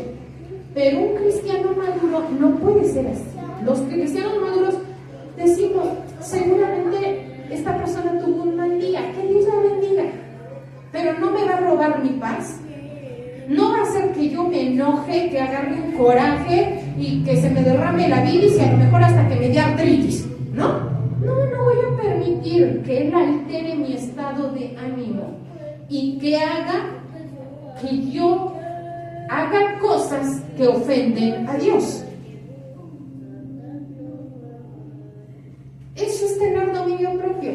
Pero un cristiano maduro no puede ser así. Los cristianos maduros decimos: seguramente esta persona tuvo un mal día, que Dios la bendiga, pero no me va a robar mi paz, no va a hacer que yo me enoje, que agarre un coraje y que se me derrame la bilis y a lo mejor hasta que me dé artritis. No voy a permitir que él altere mi estado de ánimo y que haga que yo haga cosas que ofenden a Dios. Eso es tener dominio propio,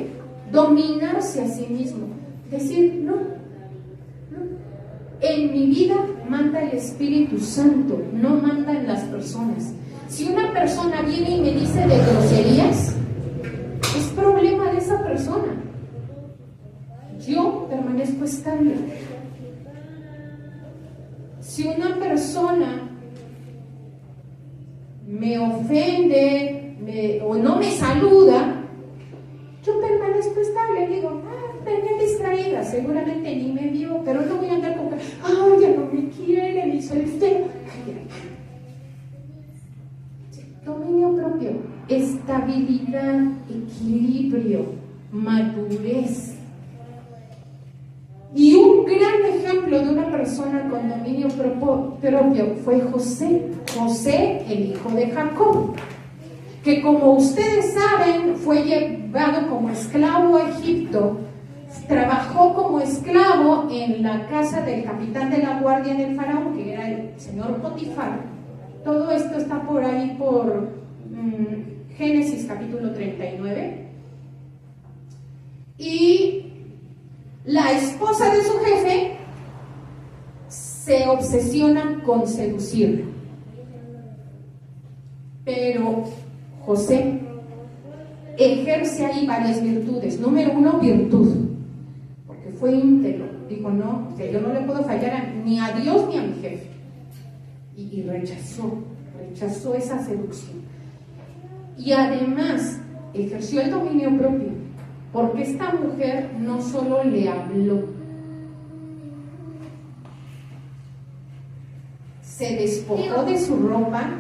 dominarse a sí mismo, decir: no, en mi vida manda el Espíritu Santo, no mandan las personas. Si una persona viene y me dice de groserías, es problema de esa persona. Yo permanezco estable. Si una persona me ofende o no me saluda, yo permanezco estable. Digo: venía distraída, seguramente ni me vio, pero no voy a andar con que ya no me quiere, ni soy feo. Dominio propio, estabilidad, equilibrio, madurez. Y un gran ejemplo de una persona con dominio propio fue José, el hijo de Jacob, que, como ustedes saben, fue llevado como esclavo a Egipto. Trabajó como esclavo en la casa del capitán de la guardia del faraón, que era el señor Potifar. Todo esto está por ahí por Génesis capítulo 39. y la esposa de su jefe se obsesiona con seducirlo. Pero José ejerce ahí varias virtudes. Número 1, virtud, porque fue íntegro. Dijo, no, o sea, yo no le puedo fallar ni a Dios ni a mi jefe. Y rechazó esa seducción. Y además ejerció el dominio propio, porque esta mujer no solo le habló, se despojó de su ropa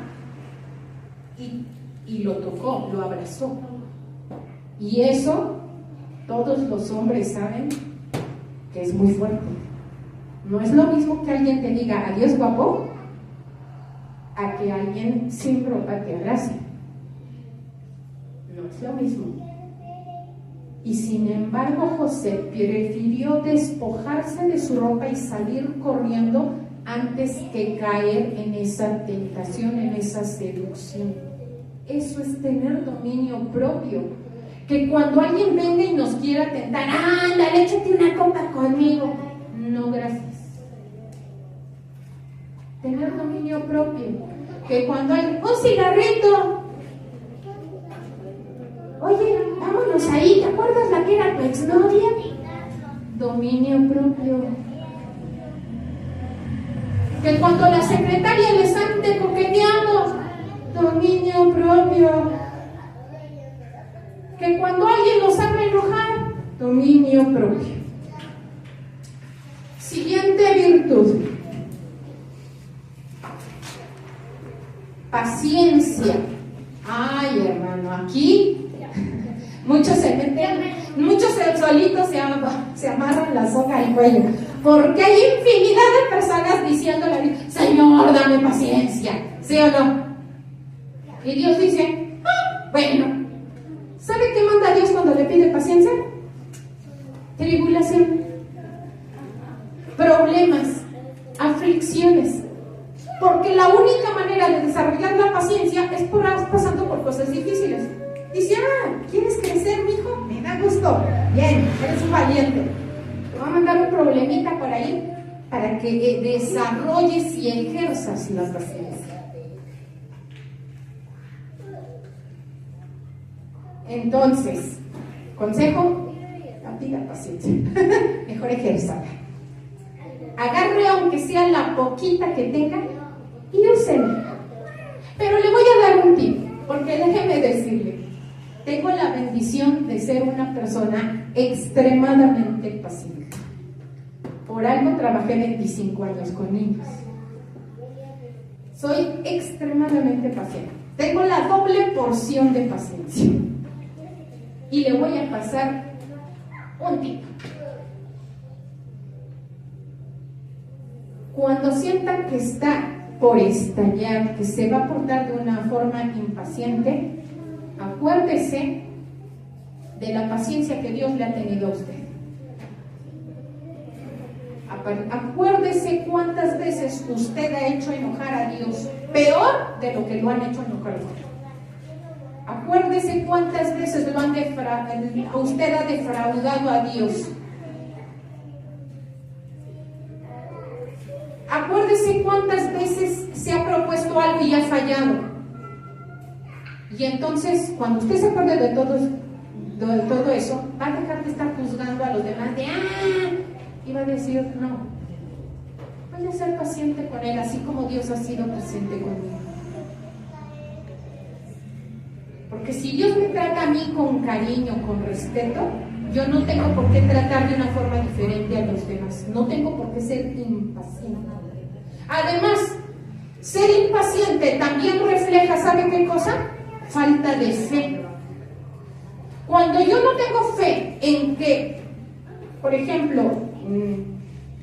y lo tocó, lo abrazó. Y eso todos los hombres saben que es muy fuerte. No es lo mismo que alguien te diga adiós guapo a que alguien sin ropa te abrace. No es lo mismo. Y sin embargo José prefirió despojarse de su ropa y salir corriendo antes que caer en esa tentación, en esa seducción. Eso es tener dominio propio. Que cuando alguien venga y nos quiera tentar, ándale, échate una copa conmigo. No, gracias. Tener dominio propio. Que cuando hay un cigarrito, oye, vámonos ahí, ¿te acuerdas la que era tu exnovia? Dominio propio. Que cuando la secretaria les ande coqueteando, dominio propio. Que cuando alguien los haga enojar, dominio propio. Siguiente virtud: paciencia. Ay, hermano, aquí muchos se meten, muchos solitos se amarran la soga al cuello, porque hay infinidad de personas diciéndole, Señor, dame paciencia, ¿sí o no? Y Dios dice, bueno, ¿sabe qué manda Dios cuando le pide paciencia? Tribulación, problemas, aflicciones. Porque la única manera de desarrollar la paciencia es pasando por cosas difíciles. Dice, ¿quieres crecer, mijo? Me da gusto. Bien, eres un valiente. Te voy a mandar un problemita por ahí para que desarrolles y ejerzas la paciencia. Entonces, consejo, no pida paciencia. Mejor ejerzala. Agarre aunque sea la poquita que tenga y úsela. Pero le voy a dar un tip, porque déjeme decirle, tengo la bendición de ser una persona extremadamente paciente. Por algo trabajé 25 años con niños. Soy extremadamente paciente. Tengo la doble porción de paciencia. Y le voy a pasar un tip. Cuando sienta que está por estallar, que se va a portar de una forma impaciente, acuérdese de la paciencia que Dios le ha tenido a usted. Acuérdese cuántas veces usted ha hecho enojar a Dios, peor de lo que lo han hecho enojar a usted. Acuérdese cuántas veces usted ha defraudado a Dios. Acuérdese cuántas veces se ha propuesto algo y ha fallado. Y entonces, cuando usted se acuerde de todo eso, va a dejar de estar juzgando a los demás y va a decir, no, voy a ser paciente con él, así como Dios ha sido paciente conmigo. Porque si Dios me trata a mí con cariño, con respeto, yo no tengo por qué tratar de una forma diferente a los demás. No tengo por qué ser impaciente. Además, ser impaciente también refleja, ¿sabe qué cosa? Falta de fe. Cuando yo no tengo fe en que, por ejemplo,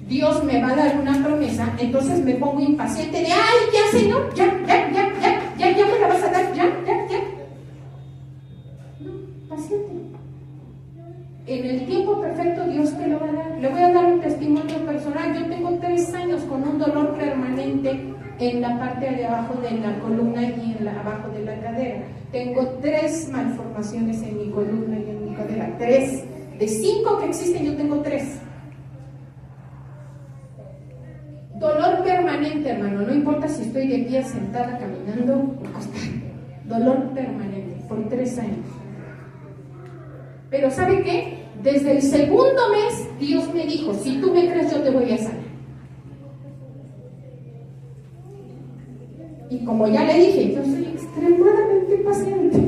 Dios me va a dar una promesa, entonces me pongo impaciente de, ¡ay, ya, Señor! Ya me la vas a dar, ya. No, paciente. En el tiempo perfecto Dios te lo va a dar. Le voy a dar un testimonio personal. Yo tengo 3 años con un dolor permanente en la parte de abajo de la columna y abajo de la cadera. Tengo 3 malformaciones en mi columna y en mi cadera. 3. De 5 que existen, yo tengo 3. Dolor permanente, hermano. No importa si estoy de pie, sentada, caminando o acostada. Dolor permanente por 3 años. Pero ¿sabe qué? Desde el segundo mes, Dios me dijo, si tú me crees, yo te voy a sanar. Y como ya le dije, yo soy extremadamente paciente.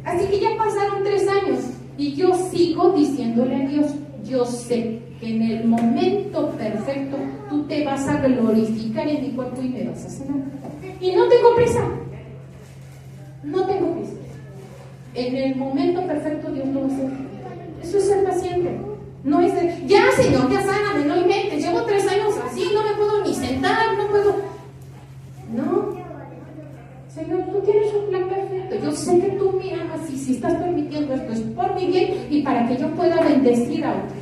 Así que ya pasaron 3 años y yo sigo diciéndole a Dios, yo sé que en el momento perfecto tú te vas a glorificar en mi cuerpo y me vas a sanar. Y no tengo prisa. No tengo prisa. En el momento perfecto Dios lo va a hacer. Eso es ser paciente. No es de, ya Señor, ya sáname, no inventes. Llevo 3 años así, no me puedo ni sentar, no puedo. No. Señor, tú tienes un plan perfecto. Yo sé que tú me amas y si estás permitiendo esto es por mi bien y para que yo pueda bendecir a otros.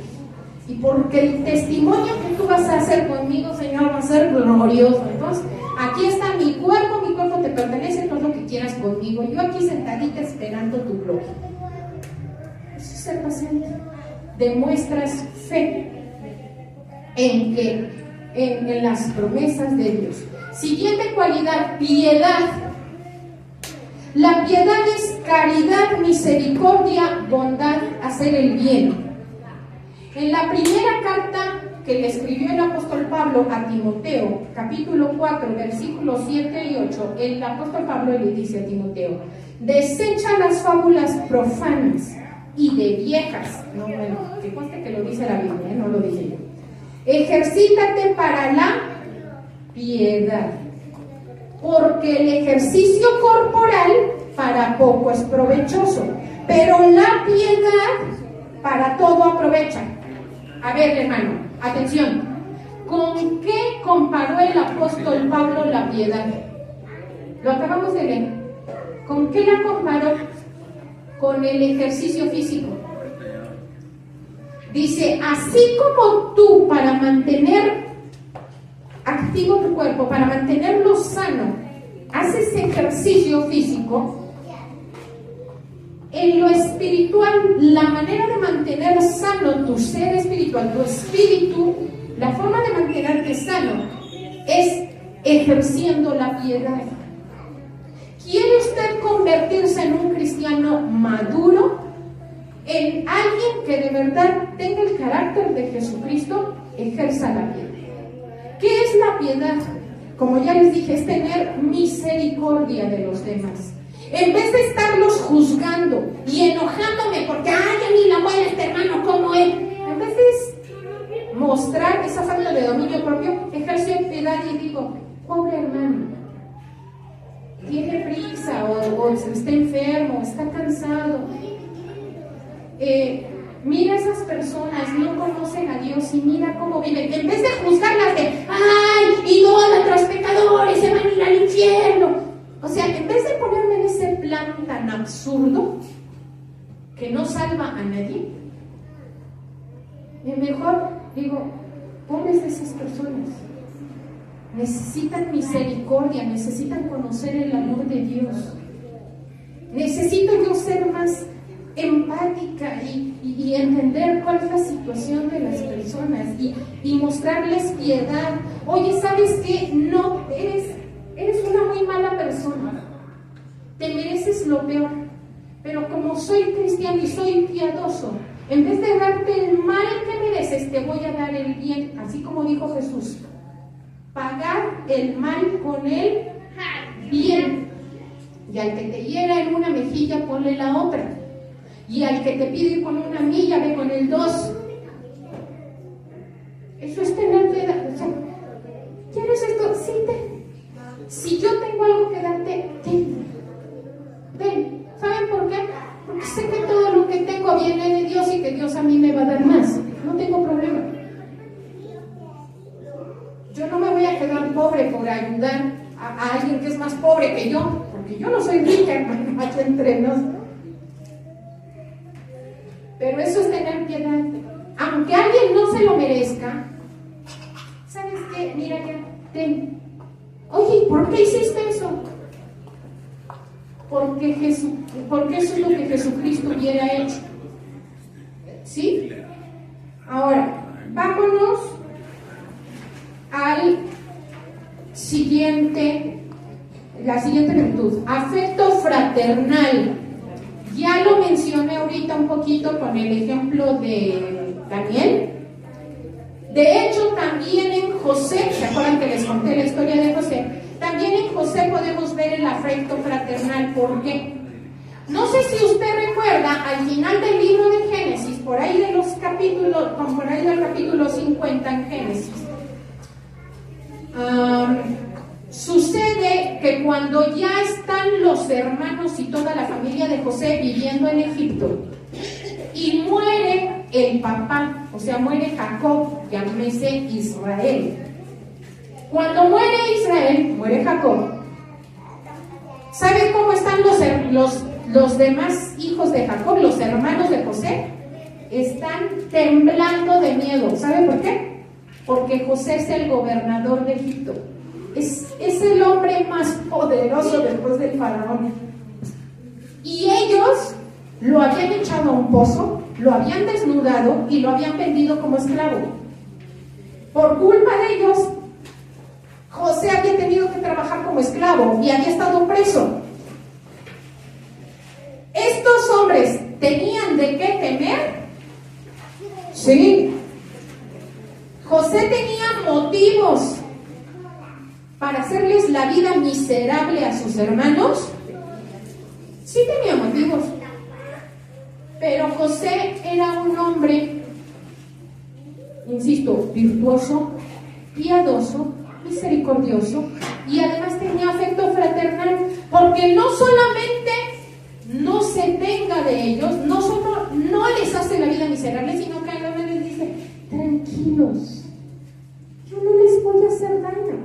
Y porque el testimonio que tú vas a hacer conmigo, Señor, va a ser glorioso. Entonces, aquí está mi cuerpo te pertenece, todo lo que quieras conmigo. Yo aquí sentadita esperando tu gloria. Eso es ser paciente. Demuestras fe en las promesas de Dios. Siguiente cualidad, piedad. La piedad es caridad, misericordia, bondad, hacer el bien. En la primera carta que le escribió el apóstol Pablo a Timoteo, capítulo 4, versículos 7 y 8, el apóstol Pablo le dice a Timoteo, desecha las fábulas profanas y de viejas. No, bueno, que conste que lo dice la Biblia, no lo dije yo. Ejercítate para la piedad, porque el ejercicio corporal para poco es provechoso, pero la piedad para todo aprovecha. A ver, hermano, atención. ¿Con qué comparó el apóstol Pablo la piedad? Lo acabamos de leer. ¿Con qué la comparó? Con el ejercicio físico. Dice, así como tú para mantener activo tu cuerpo, para mantenerlo sano, haces ejercicio físico, en lo espiritual, la manera de mantener sano tu ser espiritual, tu espíritu, la forma de mantenerte sano es ejerciendo la piedad. ¿Quiere usted convertirse en un cristiano maduro? En alguien que de verdad tenga el carácter de Jesucristo, ejerza la piedad. ¿Qué es la piedad? Como ya les dije, es tener misericordia de los demás. En vez de estarlos juzgando y enojándome porque, ay, a mí la muela este hermano, ¿cómo es? En vez de mostrar esa falta de dominio propio, ejerzo piedad y digo, pobre hermano, tiene prisa o está enfermo, está cansado. Mira a esas personas, no conocen a Dios y mira cómo viven. En vez de juzgarlas de, ay, idólatras, pecadores, se van a ir al infierno. O sea, en vez de ponerme en ese plan tan absurdo que no salva a nadie, mejor digo, pobres de esas personas. Necesitan misericordia, necesitan conocer el amor de Dios. Necesito yo ser más empática y entender cuál es la situación de las personas y mostrarles piedad. Oye, ¿sabes qué? No, eres una muy mala persona. Te mereces lo peor. Pero como soy cristiano y soy piadoso, en vez de darte el mal que mereces, te voy a dar el bien. Así como dijo Jesús. Pagar el mal con el bien. Y al que te hiera en una mejilla, ponle la otra. Y al que te pide ir con una milla, ve con el 2. Eso es tener piedad. O sea, ¿quieres esto? Sí, ten. Si yo tengo algo que darte, ten. Ven. ¿Saben por qué? Porque sé que todo lo que tengo viene de Dios y que Dios a mí me va a dar más. No tengo problema. Yo no me voy a quedar pobre por ayudar a alguien que es más pobre que yo, porque yo no soy rica, hermano, aquí entre nos. Pero eso es tener piedad. Aunque alguien no se lo merezca, ¿sabes qué? Mira ya, ten. Oye, ¿por qué hiciste eso? Porque eso es lo que Jesucristo hubiera hecho. ¿Sí? Ahora, vámonos al la siguiente virtud, afecto fraternal. Ya lo mencioné ahorita un poquito con el ejemplo de Daniel. De hecho, también en José, ¿se acuerdan que les conté la historia de José? También en José podemos ver el afecto fraternal. ¿Por qué? No sé si usted recuerda, al final del libro de Génesis, por ahí del capítulo 50 en Génesis, sucede que cuando ya están los hermanos y toda la familia de José viviendo en Egipto, y muere el papá, o sea, muere Jacob, llámese Israel. Cuando muere Israel, muere Jacob. ¿Saben cómo están los demás hijos de Jacob, los hermanos de José? Están temblando de miedo. ¿Saben por qué? Porque José es el gobernador de Egipto. Es el hombre más poderoso después del faraón. Y ellos lo habían echado a un pozo, lo habían desnudado y lo habían vendido como esclavo. Por culpa de ellos, José había tenido que trabajar como esclavo y había estado preso. ¿Estos hombres tenían de qué temer? Sí. José tenía motivos para hacerles la vida miserable a sus hermanos. Sí tenía motivos. Pero José era un hombre, insisto, virtuoso, piadoso, misericordioso, y además tenía afecto fraternal, porque no solamente no se venga de ellos, no les hace la vida miserable, sino que además les dice: tranquilos, yo no les voy a hacer daño.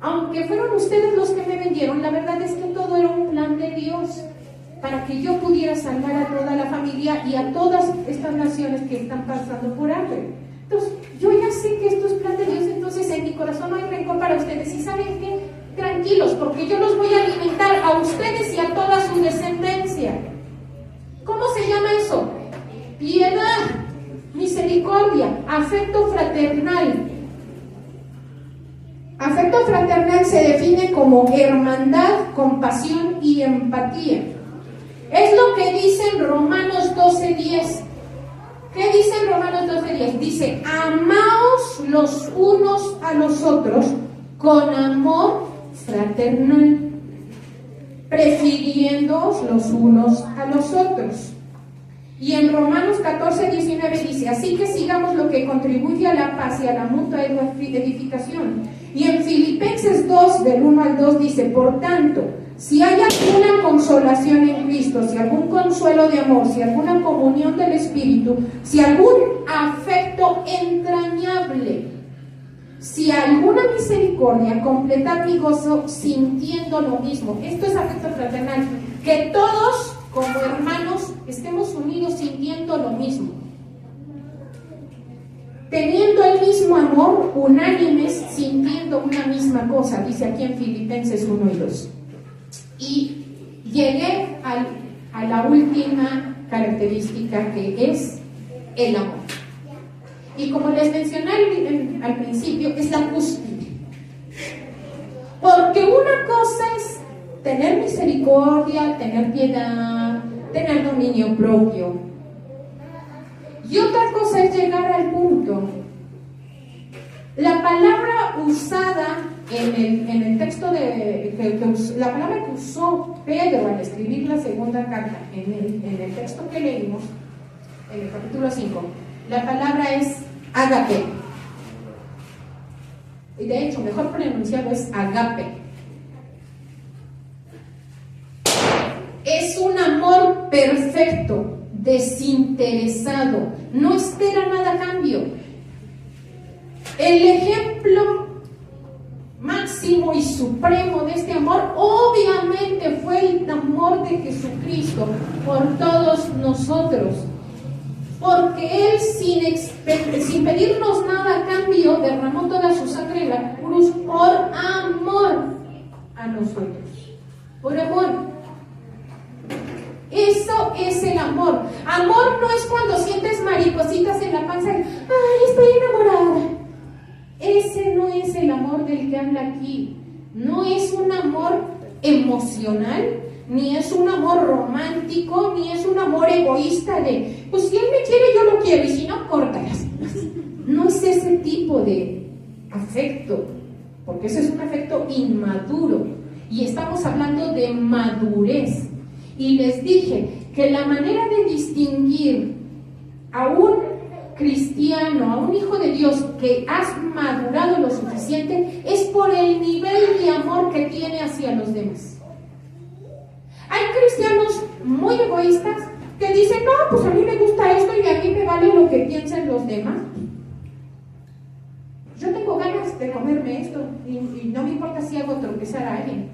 Aunque fueron ustedes los que me vendieron, la verdad es que todo era un plan de Dios, para que yo pudiera salvar a toda la familia y a todas estas naciones que están pasando por hambre. Entonces, yo ya sé que esto es plan de Dios, entonces en mi corazón no hay rencor para ustedes. ¿Y saben qué? Tranquilos, porque yo los voy a alimentar a ustedes y a toda su descendencia. ¿Cómo se llama eso? Piedad, misericordia, afecto fraternal. Afecto fraternal se define como hermandad, compasión y empatía. Es lo que dice en Romanos 12:10. ¿Qué dice en Romanos 12:10? Dice: amaos los unos a los otros con amor fraternal, prefiriéndoos los unos a los otros. Y en Romanos 14:19 dice: así que sigamos lo que contribuye a la paz y a la mutua edificación. Y en Filipenses 2, del 1 al 2 dice: por tanto, si hay alguna consolación en Cristo, si algún consuelo de amor, si alguna comunión del Espíritu, si algún afecto entrañable, si alguna misericordia, completad mi gozo sintiendo lo mismo. Esto es afecto fraternal, que todos como hermanos estemos unidos sintiendo lo mismo, teniendo el mismo amor, unánimes, sintiendo una misma cosa, dice aquí en Filipenses 1 y 2. Y llegué a la última característica, que es el amor. Y como les mencioné al principio, es la cúspide. Porque una cosa es tener misericordia, tener piedad, tener dominio propio. Y otra cosa es llegar al punto. La palabra usada en el texto la palabra que usó Pedro al escribir la segunda carta, en el texto que leímos, en el capítulo 5, la palabra es ágape. Y de hecho, mejor pronunciado es agape. Es un amor perfecto, desinteresado, no espera nada a cambio. El ejemplo máximo y supremo de este amor obviamente fue el amor de Jesucristo por todos nosotros, porque Él sin pedirnos nada a cambio derramó toda su sangre en la cruz por amor a nosotros, por amor. Eso es el amor. Amor no es cuando sientes maripositas en la panza, ¡ay, estoy enamorada! Ese no es el amor del que habla aquí. No es un amor emocional, ni es un amor romántico, ni es un amor egoísta de, pues si él me quiere, yo lo quiero, y si no, córtalas. No es ese tipo de afecto, porque ese es un afecto inmaduro, y estamos hablando de madurez. Y les dije que la manera de distinguir a un cristiano, a un hijo de Dios que has madurado lo suficiente, es por el nivel de amor que tiene hacia los demás. Hay cristianos muy egoístas que dicen, no, pues a mí me gusta esto y a mí me vale lo que piensen los demás. Yo tengo ganas de comerme esto y no me importa si hago tropezar a alguien.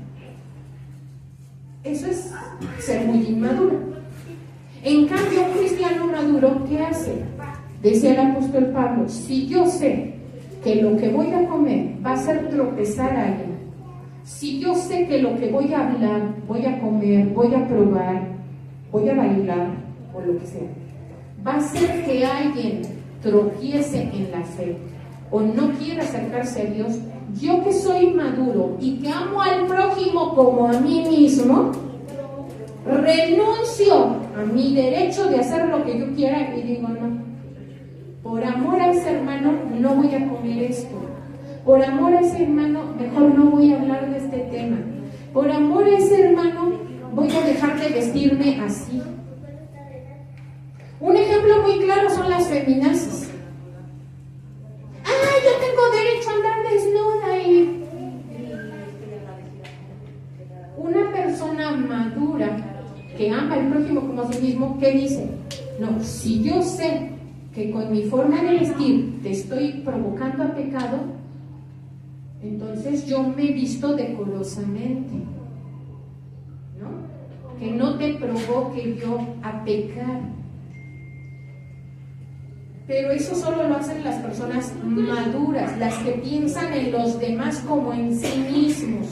Eso es ser muy inmaduro. En cambio, un cristiano maduro, ¿qué hace? Decía el apóstol Pablo, si yo sé que lo que voy a comer va a hacer tropezar a alguien, si yo sé que lo que voy a hablar, voy a comer, voy a probar, voy a bailar o lo que sea, va a hacer que alguien tropiece en la fe o no quiera acercarse a Dios, yo que soy maduro y que amo al prójimo como a mí mismo, renuncio a mi derecho de hacer lo que yo quiera y digo, no, por amor a ese hermano no voy a comer esto, por amor a ese hermano mejor no voy a hablar de este tema, por amor a ese hermano voy a dejar de vestirme así. Un ejemplo muy claro son las feminazis. Yo tengo derecho a andar desnuda y... Una persona madura que ama al prójimo como a sí mismo, ¿qué dice? No, si yo sé que con mi forma de vestir te estoy provocando a pecado, entonces yo me visto decorosamente, ¿no? Que no te provoque yo a pecar. Pero eso solo lo hacen las personas maduras, las que piensan en los demás como en sí mismos.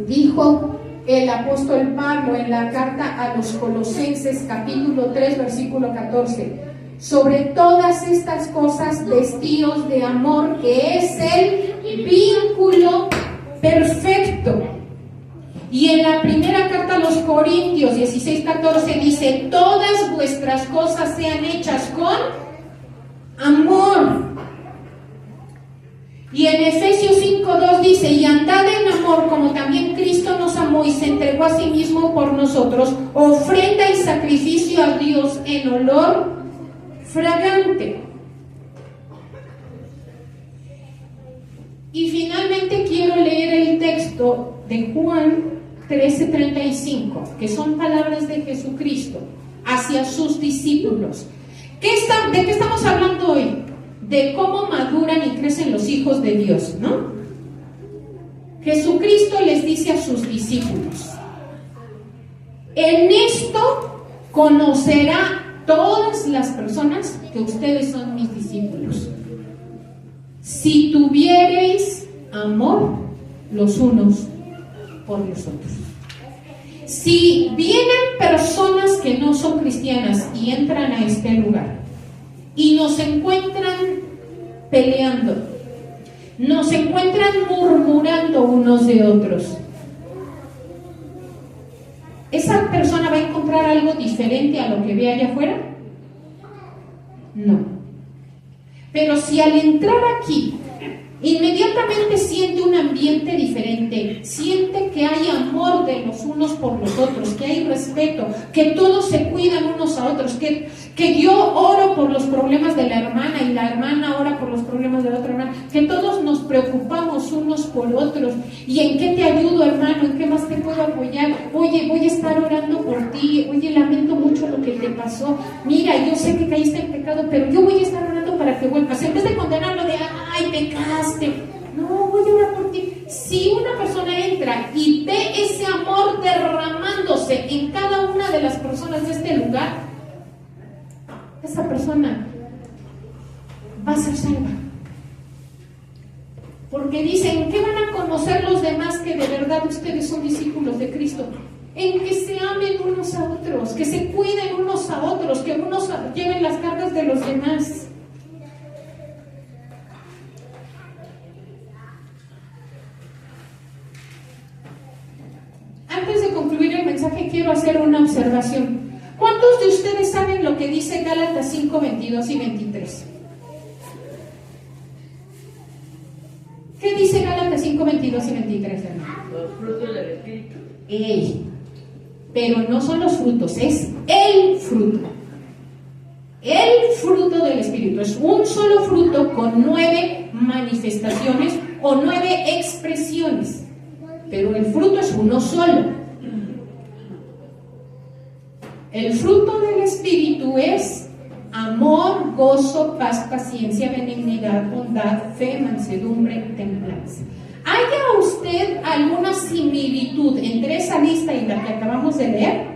Dijo el apóstol Pablo en la carta a los Colosenses, capítulo 3, versículo 14, sobre todas estas cosas vestíos de amor, que es el vínculo perfecto. Y en la primera carta a los Corintios 16, 14 dice, todas vuestras cosas sean hechas con amor. Y en Efesios 5:2 dice, y andad en amor como también Cristo nos amó y se entregó a sí mismo por nosotros, ofrenda y sacrificio a Dios en olor fragante. Y finalmente quiero leer el texto de Juan 13:35, que son palabras de Jesucristo hacia sus discípulos. ¿De qué estamos hablando hoy? De cómo maduran y crecen los hijos de Dios, ¿no? Jesucristo les dice a sus discípulos, en esto conocerá todas las personas que ustedes son mis discípulos, si tuviereis amor los unos por los otros. Si vienen personas que no son cristianas y entran a este lugar y nos encuentran peleando, nos encuentran murmurando unos de otros, ¿esa persona va a encontrar algo diferente a lo que ve allá afuera? No. Pero si al entrar aquí inmediatamente siente un ambiente diferente, siente que hay amor de los unos por los otros, que hay respeto, que todos se cuidan unos a otros, que yo oro por los problemas de la hermana y la hermana ora por los problemas de la otra hermana, que todos nos preocupamos unos por otros. ¿Y en qué te ayudo, hermano? ¿En qué más te puedo apoyar? Oye, voy a estar orando por ti. Oye, lamento mucho lo que te pasó. Mira, yo sé que caíste en pecado, pero yo voy a estar orando para que vuelvas. En vez de condenarlo de, ay, pecaste. No, voy a orar por ti. Si una persona entra y ve ese amor derramándose en cada una de las personas de este lugar, esa persona va a ser salva. Porque dicen, ¿qué van a conocer los demás que de verdad ustedes son discípulos de Cristo? en que se amen unos a otros, que se cuiden unos a otros, que unos lleven las cargas de los demás. Antes de concluir el mensaje, quiero hacer una observación. ¿Cuántos de ustedes saben lo que dice Gálatas 5, 22 y 23? ¿Qué dice Gálatas 5, 22 y 23, hermano? Los frutos del Espíritu. Pero no son los frutos, es el fruto. El fruto del Espíritu es un solo fruto con 9 manifestaciones o 9 expresiones. Pero el fruto es uno solo. El fruto del Espíritu es amor, gozo, paz, paciencia, benignidad, bondad, fe, mansedumbre, templanza. ¿Haya usted alguna similitud entre esa lista y la que acabamos de leer?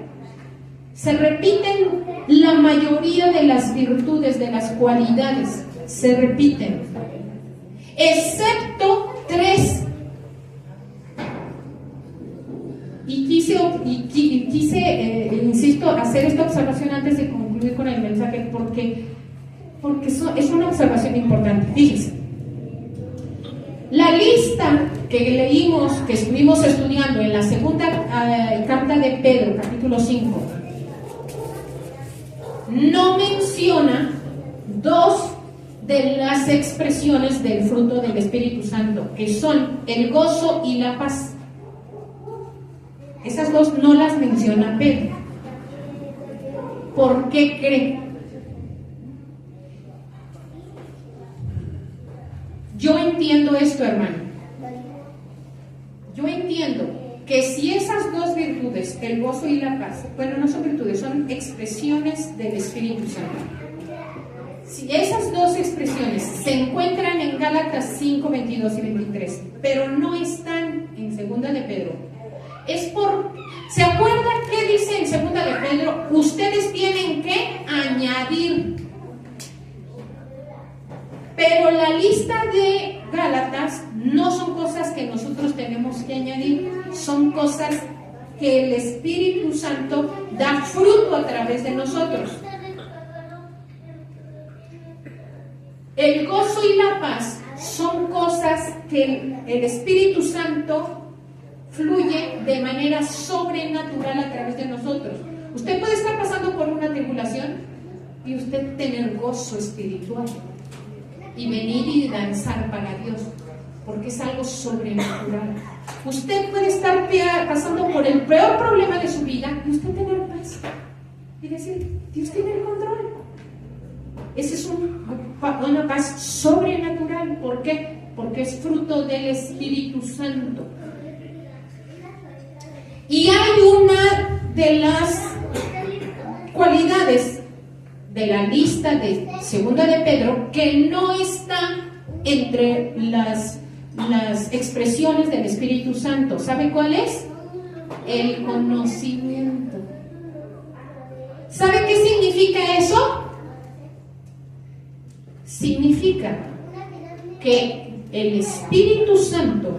Se repiten la mayoría de las virtudes, de las cualidades, se repiten, excepto 3. Y quise, insisto, hacer esta observación antes de concluir con el mensaje, porque es una observación importante. Fíjense, la lista que leímos, que estuvimos estudiando en la segunda carta de Pedro, capítulo 5, no menciona 2 de las expresiones del fruto del Espíritu Santo, que son el gozo y la paz. Esas 2 no las menciona Pedro. ¿Por qué cree? Yo entiendo esto, hermano. Yo entiendo que si esas 2 virtudes, el gozo y la paz, bueno, no son virtudes, son expresiones del Espíritu Santo. Si esas 2 expresiones se encuentran en Gálatas 5, 22 y 23, pero no están en segunda de Pedro, es por... ¿Se acuerdan qué dice en segunda de Pedro? Ustedes tienen que añadir. Pero la lista de Gálatas no son cosas que nosotros tenemos que añadir, son cosas que el Espíritu Santo da fruto a través de nosotros. El gozo y la paz son cosas que el Espíritu Santo fluye de manera sobrenatural a través de nosotros. Usted puede estar pasando por una tribulación y usted tener gozo espiritual y venir y danzar para Dios, porque es algo sobrenatural. Usted puede estar pasando por el peor problema de su vida y usted tener paz y decir, Dios tiene el control. Esa es una paz sobrenatural. ¿Por qué? Porque es fruto del Espíritu Santo. Y hay una de las cualidades de la lista de segunda de Pedro que no está entre las expresiones del Espíritu Santo. ¿Sabe cuál es? El conocimiento. ¿Sabe qué significa eso? Significa que el Espíritu Santo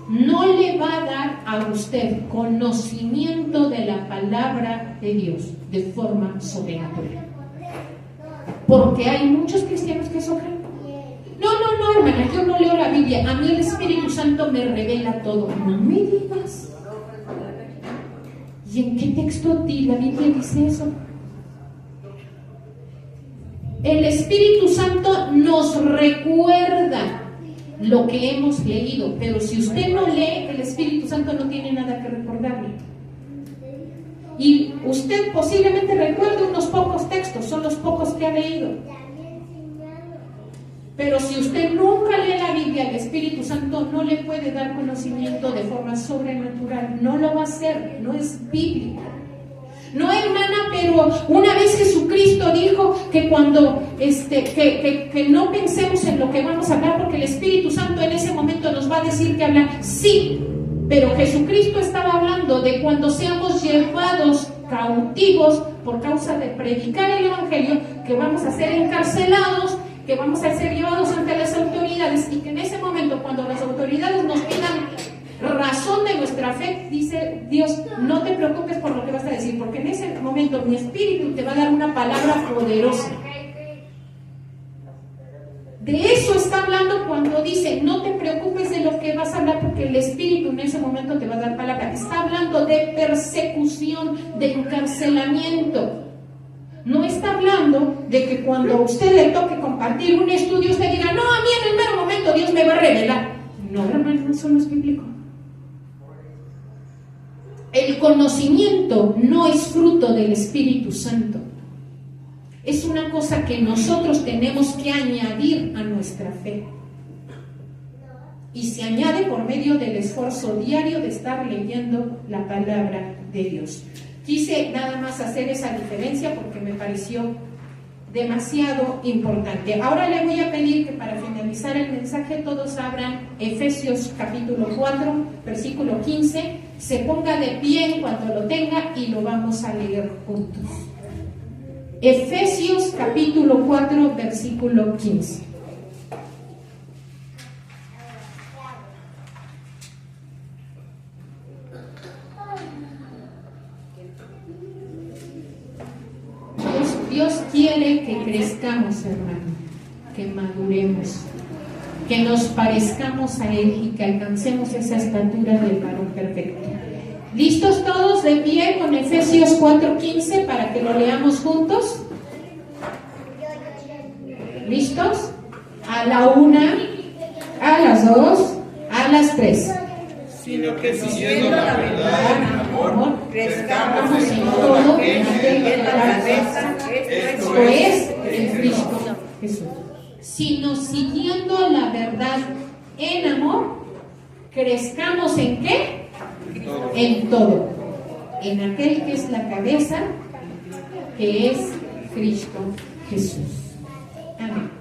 no le va a dar a usted conocimiento de la palabra de Dios de forma sobrenatural. Porque hay muchos cristianos que eso creen. No, hermana, yo no leo la Biblia, a mí el Espíritu Santo me revela todo. No me digas. ¿Y en qué texto la Biblia dice eso? El Espíritu Santo nos recuerda lo que hemos leído, pero si usted no lee, el Espíritu Santo no tiene nada que recordarle. Y usted posiblemente recuerde unos pocos textos, son los pocos que ha leído. Pero si usted nunca lee la Biblia, el Espíritu Santo no le puede dar conocimiento de forma sobrenatural. No lo va a hacer, no es bíblico. No, hermana, pero una vez Jesucristo dijo que cuando que no pensemos en lo que vamos a hablar, porque el Espíritu Santo en ese momento nos va a decir que hablar. Sí, pero Jesucristo estaba hablando de cuando seamos llevados cautivos por causa de predicar el Evangelio, que vamos a ser encarcelados, que vamos a ser llevados ante las autoridades, y que en ese momento, cuando las autoridades nos pidan razón de nuestra nuestra fe, dice Dios, no te preocupes por lo que vas a decir, porque en ese momento mi espíritu te va a dar una palabra poderosa. De eso está hablando cuando dice, no te preocupes de lo que vas a hablar, porque el espíritu en ese momento te va a dar palabra. Está hablando de persecución, de encarcelamiento. No está hablando de que cuando a usted le toque compartir un estudio, usted diga, no, a mí en el mero momento Dios me va a revelar. No, hermano, eso no es bíblico. El conocimiento no es fruto del Espíritu Santo. Es una cosa que nosotros tenemos que añadir a nuestra fe. Y se añade por medio del esfuerzo diario de estar leyendo la palabra de Dios. Quise nada más hacer esa diferencia porque me pareció demasiado importante. Ahora le voy a pedir que para finalizar el mensaje todos abran Efesios capítulo 4, versículo 15, se ponga de pie en cuanto lo tenga y lo vamos a leer juntos. Efesios capítulo 4, versículo 15. Dios quiere que crezcamos, hermano, que maduremos, que nos parezcamos a Él y que alcancemos esa estatura del varón perfecto. ¿Listos todos de pie con Efesios 4:15 para que lo leamos juntos? ¿Listos? A la 1, a las 2, a las 3. Sino que siguiendo la verdad en amor, crezcamos en todo en aquel que es la cabeza, esto es el Cristo Jesús. Sino siguiendo la verdad en amor, crezcamos ¿en qué? En todo. En aquel que es la cabeza, que es Cristo Jesús.